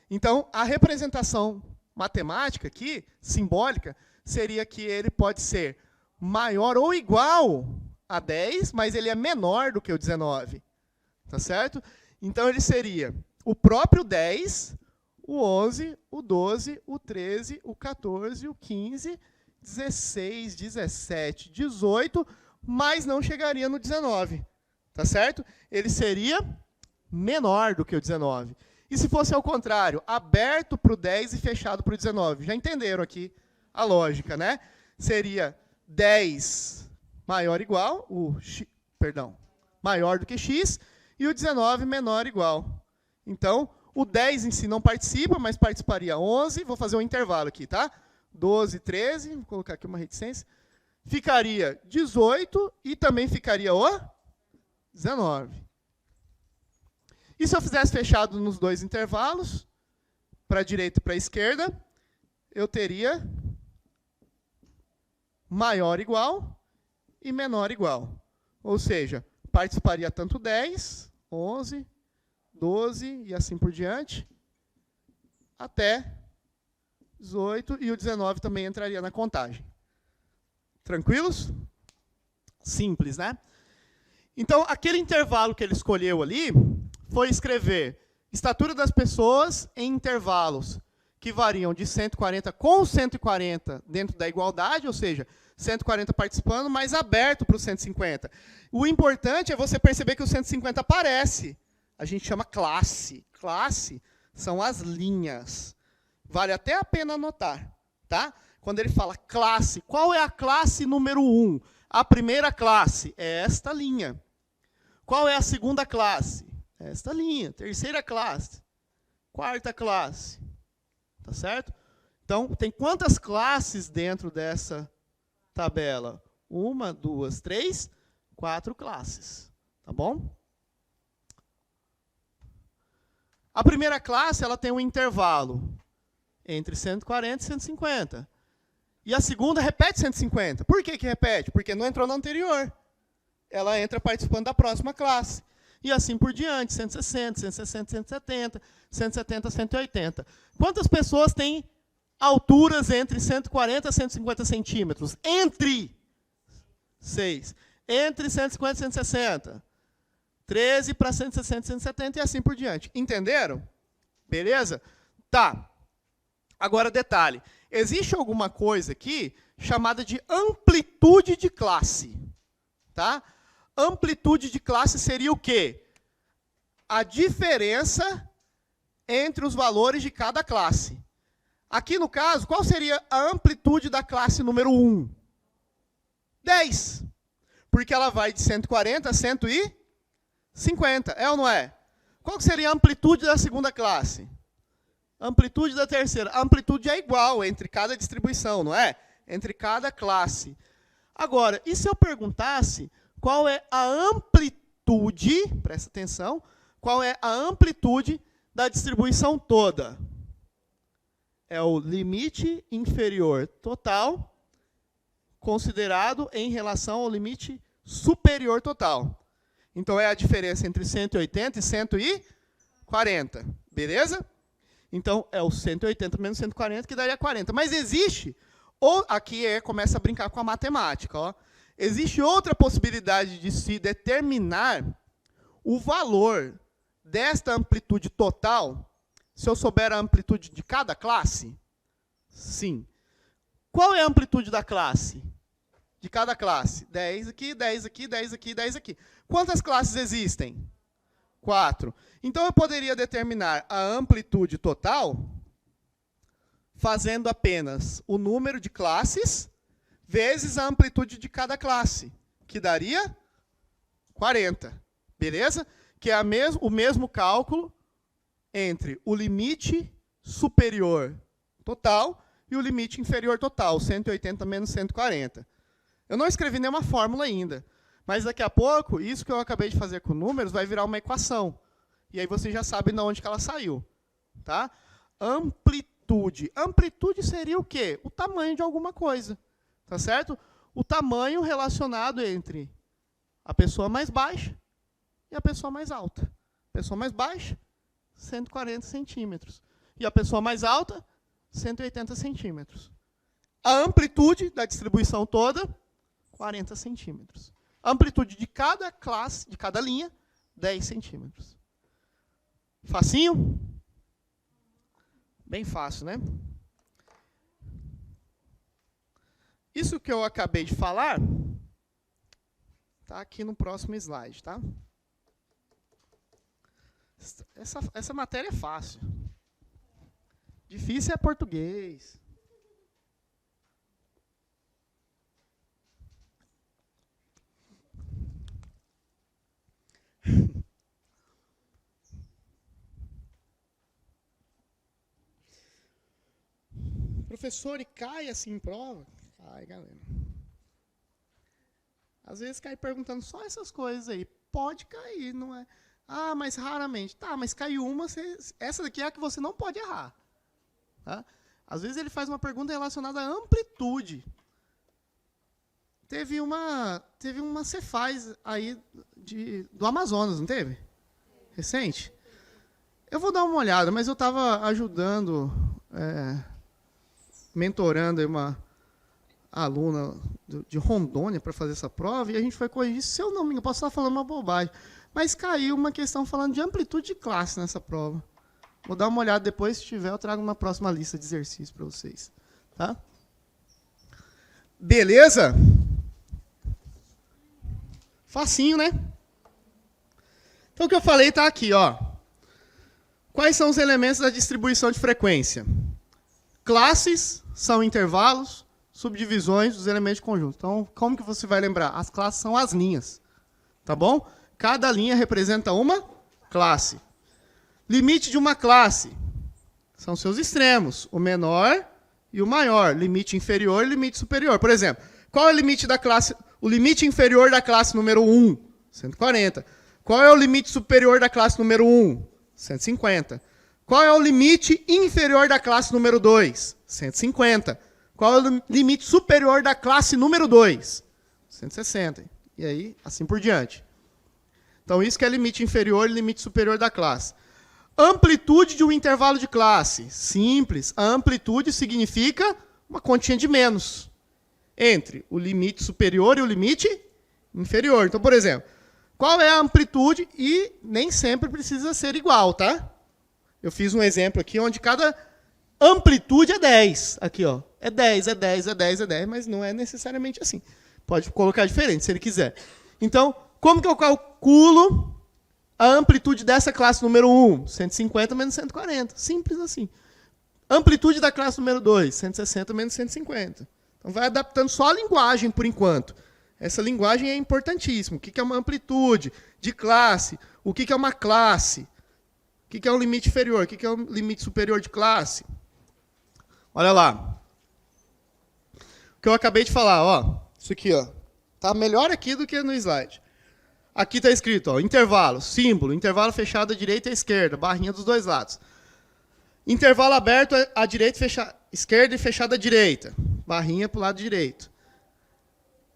Então, a representação matemática aqui, simbólica, seria que ele pode ser maior ou igual a 10, mas ele é menor do que o 19. Tá certo? Então, ele seria o próprio 10, o 11, o 12, o 13, o 14, o 15, 16, 17, 18, mas não chegaria no 19. Tá certo? Ele seria menor do que o 19. E se fosse ao contrário, aberto para o 10 e fechado para o 19? Já entenderam aqui a lógica, né? Seria 10 maior ou igual, maior do que x, e o 19 menor ou igual. Então, o 10 em si não participa, mas participaria 11. Vou fazer um intervalo aqui, tá? 12, 13, vou colocar aqui uma reticência. Ficaria 18 e também ficaria o 19. E se eu fizesse fechado nos dois intervalos, para a direita e para a esquerda, eu teria maior ou igual e menor ou igual. Ou seja, participaria tanto 10, 11, 12 e assim por diante, até 18, e o 19 também entraria na contagem. Tranquilos? Simples, né? Então, aquele intervalo que ele escolheu ali foi escrever estatura das pessoas em intervalos que variam de 140 com 140 dentro da igualdade, ou seja, 140 participando, mas aberto para o 150. O importante é você perceber que o 150 aparece. A gente chama classe. Classe são as linhas. Vale até a pena anotar, tá? Quando ele fala classe, qual é a classe número 1? A primeira classe é esta linha. Qual é a segunda classe? Esta linha. Terceira classe. Quarta classe. Tá certo? Então, tem quantas classes dentro dessa tabela? 1, 2, 3, 4 classes. Tá bom? A primeira classe ela tem um intervalo entre 140 e 150. E a segunda repete 150. Por que repete? Porque não entrou na anterior. Ela entra participando da próxima classe. E assim por diante, 160, 160, 170, 170, 180. Quantas pessoas têm alturas entre 140 e 150 centímetros? Entre 6. Entre 150 e 160. 13 para 160, 170 e assim por diante. Entenderam? Beleza? Tá. Agora, detalhe. Existe alguma coisa aqui chamada de amplitude de classe. Tá? Amplitude de classe seria o quê? A diferença entre os valores de cada classe. Aqui, no caso, qual seria a amplitude da classe número 1? 10. Porque ela vai de 140 a 150. É ou não é? Qual seria a amplitude da segunda classe? Amplitude da terceira. A amplitude é igual entre cada distribuição, não é? Entre cada classe. Agora, e se eu perguntasse qual é a amplitude, presta atenção, qual é a amplitude da distribuição toda? É o limite inferior total considerado em relação ao limite superior total. Então, é a diferença entre 180 e 140. Beleza? Então, é o 180 menos 140, que daria 40. Mas existe, ou aqui começa a brincar com a matemática. Ó. Existe outra possibilidade de se determinar o valor desta amplitude total, se eu souber a amplitude de cada classe? Sim. Qual é a amplitude da classe? De cada classe? 10 aqui, 10 aqui, 10 aqui, 10 aqui. Quantas classes existem? 4. Então, eu poderia determinar a amplitude total fazendo apenas o número de classes vezes a amplitude de cada classe, que daria 40. Beleza? Que é o mesmo cálculo entre o limite superior total e o limite inferior total, 180 menos 140. Eu não escrevi nenhuma fórmula ainda, mas daqui a pouco, isso que eu acabei de fazer com números vai virar uma equação. E aí vocês já sabem de onde que ela saiu. Tá? Amplitude. Amplitude seria o quê? O tamanho de alguma coisa. Tá certo? O tamanho relacionado entre a pessoa mais baixa e a pessoa mais alta. A pessoa mais baixa, 140 centímetros. E a pessoa mais alta, 180 centímetros. A amplitude da distribuição toda, 40 centímetros. A amplitude de cada classe, de cada linha, 10 centímetros. Facinho? Bem fácil, né? Isso que eu acabei de falar está aqui no próximo slide, tá? Essa matéria é fácil. Difícil é português. Professor, e cai assim em prova? Cai, galera. Às vezes cai perguntando só essas coisas aí. Pode cair, não é? Ah, mas raramente. Tá, mas caiu uma, essa daqui é a que você não pode errar. Tá? Às vezes ele faz uma pergunta relacionada à amplitude. Teve uma Cefaz aí do Amazonas, não teve? Recente? Eu vou dar uma olhada, mas eu estava ajudando, mentorando uma aluna de Rondônia para fazer essa prova, e a gente foi corrigir, se eu não me engano, posso estar falando uma bobagem, mas caiu uma questão falando de amplitude de classe nessa prova. Vou dar uma olhada depois, se tiver, eu trago uma próxima lista de exercícios para vocês. Tá? Beleza? Facinho, né? Então, o que eu falei está aqui, ó. Quais são os elementos da distribuição de frequência? Classes são intervalos, subdivisões dos elementos de conjunto. Então, como que você vai lembrar? As classes são as linhas. Tá bom? Cada linha representa uma classe. Limite de uma classe são seus extremos, o menor e o maior. Limite inferior e limite superior. Por exemplo, qual é o limite da classe? O limite inferior da classe número 1? 140. Qual é o limite superior da classe número 1? 150. Qual é o limite inferior da classe número 2? 150. Qual é o limite superior da classe número 2? 160. E aí, assim por diante. Então, isso que é limite inferior e limite superior da classe. Amplitude de um intervalo de classe. Simples. A amplitude significa uma continha de menos entre o limite superior e o limite inferior. Então, por exemplo, qual é a amplitude? E nem sempre precisa ser igual, tá? Eu fiz um exemplo aqui onde cada amplitude é 10. Aqui, ó. É 10, é 10, é 10, é 10, mas não é necessariamente assim. Pode colocar diferente, se ele quiser. Então, como que eu calculo a amplitude dessa classe número 1? 150 menos 140. Simples assim. Amplitude da classe número 2? 160 menos 150. Então, vai adaptando só a linguagem, por enquanto. Essa linguagem é importantíssima. O que é uma amplitude de classe? O que é uma classe? O que é um limite inferior? O que é um limite superior de classe? Olha lá. O que eu acabei de falar, ó. Isso aqui, ó. Tá melhor aqui do que no slide. Aqui está escrito, ó, intervalo, símbolo, intervalo fechado à direita e à esquerda, barrinha dos dois lados. Intervalo aberto à direita, esquerda e fechado à direita, barrinha para o lado direito.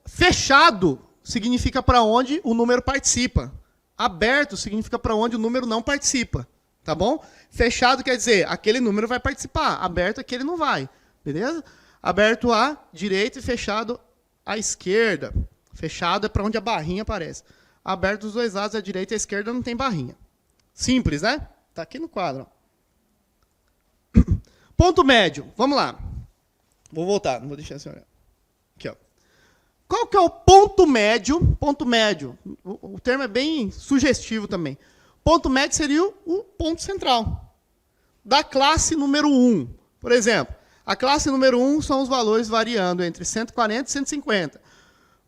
Fechado significa para onde o número participa. Aberto significa para onde o número não participa. Tá bom? Fechado quer dizer, aquele número vai participar. Aberto, aquele não vai. Beleza? Aberto à direita e fechado à esquerda. Fechado é para onde a barrinha aparece. Aberto dos dois lados, à direita e à esquerda, não tem barrinha. Simples, né? Está aqui no quadro. Ponto médio. Vamos lá. Vou voltar, não vou deixar assim olhar. Aqui, ó. Qual que é o ponto médio? Ponto médio. O termo é bem sugestivo também. Ponto médio seria o ponto central da classe número 1. Por exemplo, a classe número 1 são os valores variando entre 140 e 150.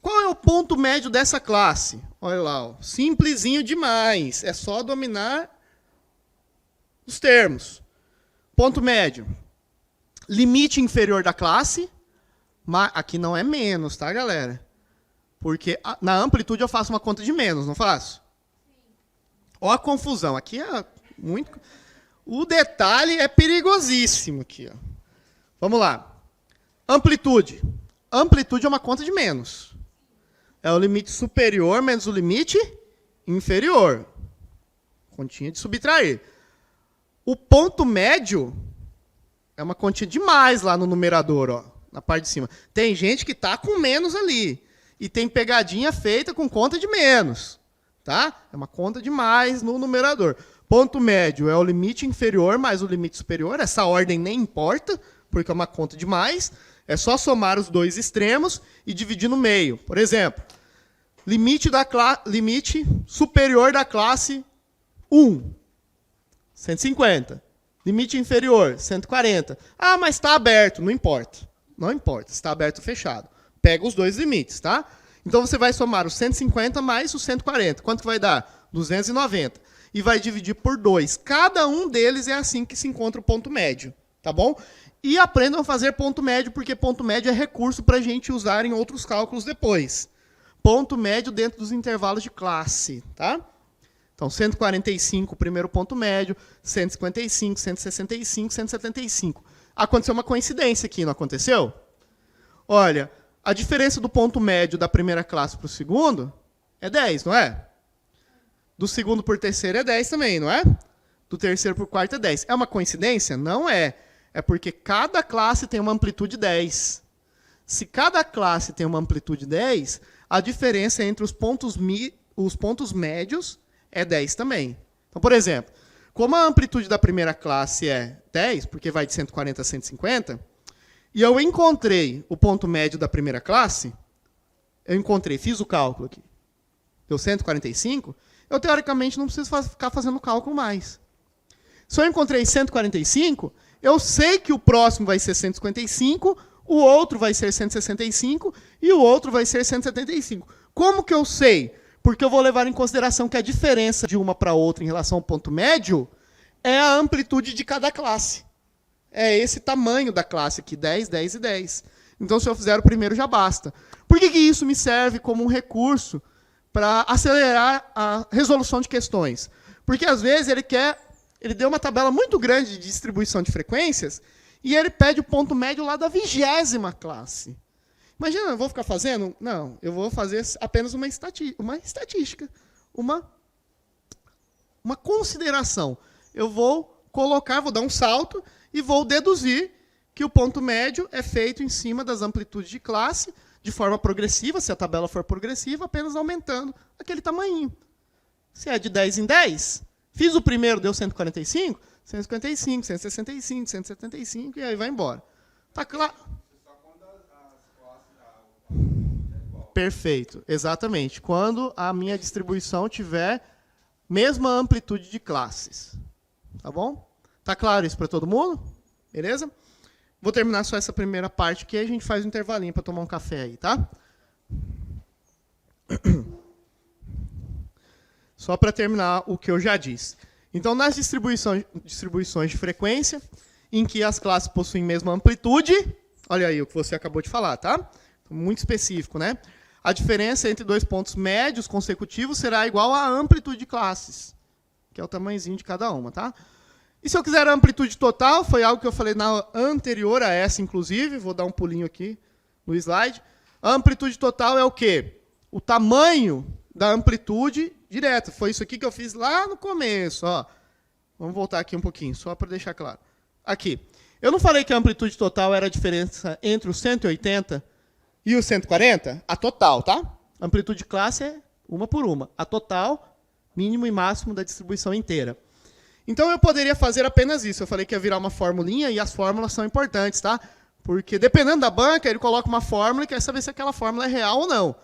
Qual é o ponto médio dessa classe? Olha lá, ó. Simplesinho demais. É só dominar os termos. Ponto médio. Limite inferior da classe. Aqui não é menos, tá, galera? Porque na amplitude eu faço uma conta de menos, não faço? Olha a confusão. Aqui é muito... O detalhe é perigosíssimo aqui, ó. Vamos lá. Amplitude. Amplitude é uma conta de menos. É o limite superior menos o limite inferior. Continha de subtrair. O ponto médio é uma continha de mais lá no numerador, ó, na parte de cima. Tem gente que está com menos ali. E tem pegadinha feita com conta de menos. Tá? É uma conta de mais no numerador. Ponto médio é o limite inferior mais o limite superior. Essa ordem nem importa, porque é uma conta de mais. É só somar os dois extremos e dividir no meio. Por exemplo, limite superior da classe 1. 150. Limite inferior, 140. Ah, mas está aberto. Não importa. Não importa se está aberto ou fechado. Pega os dois limites, tá? Então você vai somar os 150 mais os 140. Quanto que vai dar? 290. E vai dividir por 2. Cada um deles é assim que se encontra o ponto médio. Tá bom? E aprendam a fazer ponto médio, porque ponto médio é recurso para a gente usar em outros cálculos depois. Ponto médio dentro dos intervalos de classe. Tá? Então, 145, o primeiro ponto médio, 155, 165, 175. Aconteceu uma coincidência aqui, não aconteceu? Olha, a diferença do ponto médio da primeira classe para o segundo é 10, não é? Do segundo por terceiro é 10 também, não é? Do terceiro por quarto é 10. É uma coincidência? Não é. É porque cada classe tem uma amplitude 10. Se cada classe tem uma amplitude 10, a diferença entre os pontos médios é 10 também. Então, por exemplo, como a amplitude da primeira classe é 10, porque vai de 140 a 150, e eu encontrei o ponto médio da primeira classe, fiz o cálculo aqui, deu 145, eu teoricamente não preciso ficar fazendo cálculo mais. Se eu encontrei 145, eu sei que o próximo vai ser 155, o outro vai ser 165 e o outro vai ser 175. Como que eu sei? Porque eu vou levar em consideração que a diferença de uma para outra em relação ao ponto médio é a amplitude de cada classe. É esse tamanho da classe aqui, 10, 10 e 10. Então, se eu fizer o primeiro, já basta. Por que isso me serve como um recurso para acelerar a resolução de questões? Porque, às vezes, ele deu uma tabela muito grande de distribuição de frequências e ele pede o ponto médio lá da 20ª classe. Imagina, eu vou ficar fazendo? Não, eu vou fazer apenas uma estatística, uma consideração. Eu vou dar um salto e vou deduzir que o ponto médio é feito em cima das amplitudes de classe, de forma progressiva, se a tabela for progressiva, apenas aumentando aquele tamanhinho. Se é de 10 em 10, fiz o primeiro, deu 145, 155, 165, 175, e aí vai embora. Tá claro? Perfeito, exatamente. Quando a minha distribuição tiver mesma amplitude de classes. Tá bom? Tá claro isso para todo mundo? Beleza? Vou terminar só essa primeira parte, que aí a gente faz um intervalinho para tomar um café aí, tá? Só para terminar o que eu já disse. Então, nas distribuições de frequência, em que as classes possuem mesma amplitude, olha aí o que você acabou de falar, tá? Muito específico, né? A diferença entre dois pontos médios consecutivos será igual à amplitude de classes, que é o tamanhozinho de cada uma, tá? E se eu quiser a amplitude total, foi algo que eu falei na anterior a essa, inclusive, vou dar um pulinho aqui no slide. A amplitude total é o quê? O tamanho da amplitude direta. Foi isso aqui que eu fiz lá no começo, ó. Vamos voltar aqui um pouquinho, só para deixar claro. Aqui. Eu não falei que a amplitude total era a diferença entre os 180 e os 140? A total, tá? A amplitude de classe é uma por uma. A total, mínimo e máximo da distribuição inteira. Então, eu poderia fazer apenas isso. Eu falei que ia virar uma formulinha, e as fórmulas são importantes, tá? Porque, dependendo da banca, ele coloca uma fórmula e quer saber se aquela fórmula é real ou não.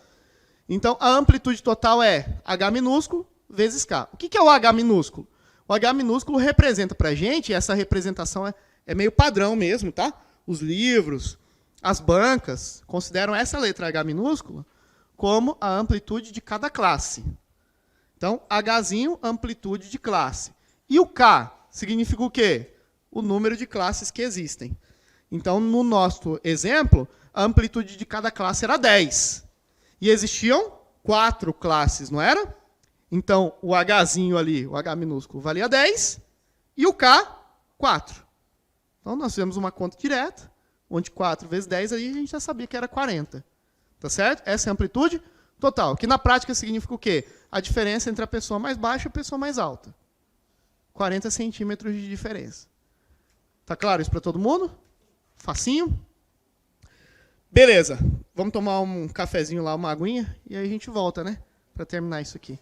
Então, a amplitude total é H minúsculo vezes K. O que é o H minúsculo? O H minúsculo representa para a gente, essa representação é meio padrão mesmo, tá? Os livros, as bancas, consideram essa letra H minúscula como a amplitude de cada classe. Então, Hzinho, amplitude de classe. E o K significa o quê? O número de classes que existem. Então, no nosso exemplo, a amplitude de cada classe era 10. E existiam 4 classes, não era? Então, o Hzinho ali, o H minúsculo, valia 10, e o K, 4. Então, nós fizemos uma conta direta, onde 4 vezes 10, aí a gente já sabia que era 40. Tá certo? Essa é a amplitude total, que na prática significa o quê? A diferença entre a pessoa mais baixa e a pessoa mais alta. 40 centímetros de diferença. Tá claro isso para todo mundo? Facinho? Beleza. Vamos tomar um cafezinho lá, uma aguinha, e aí a gente volta, né? Para terminar isso aqui.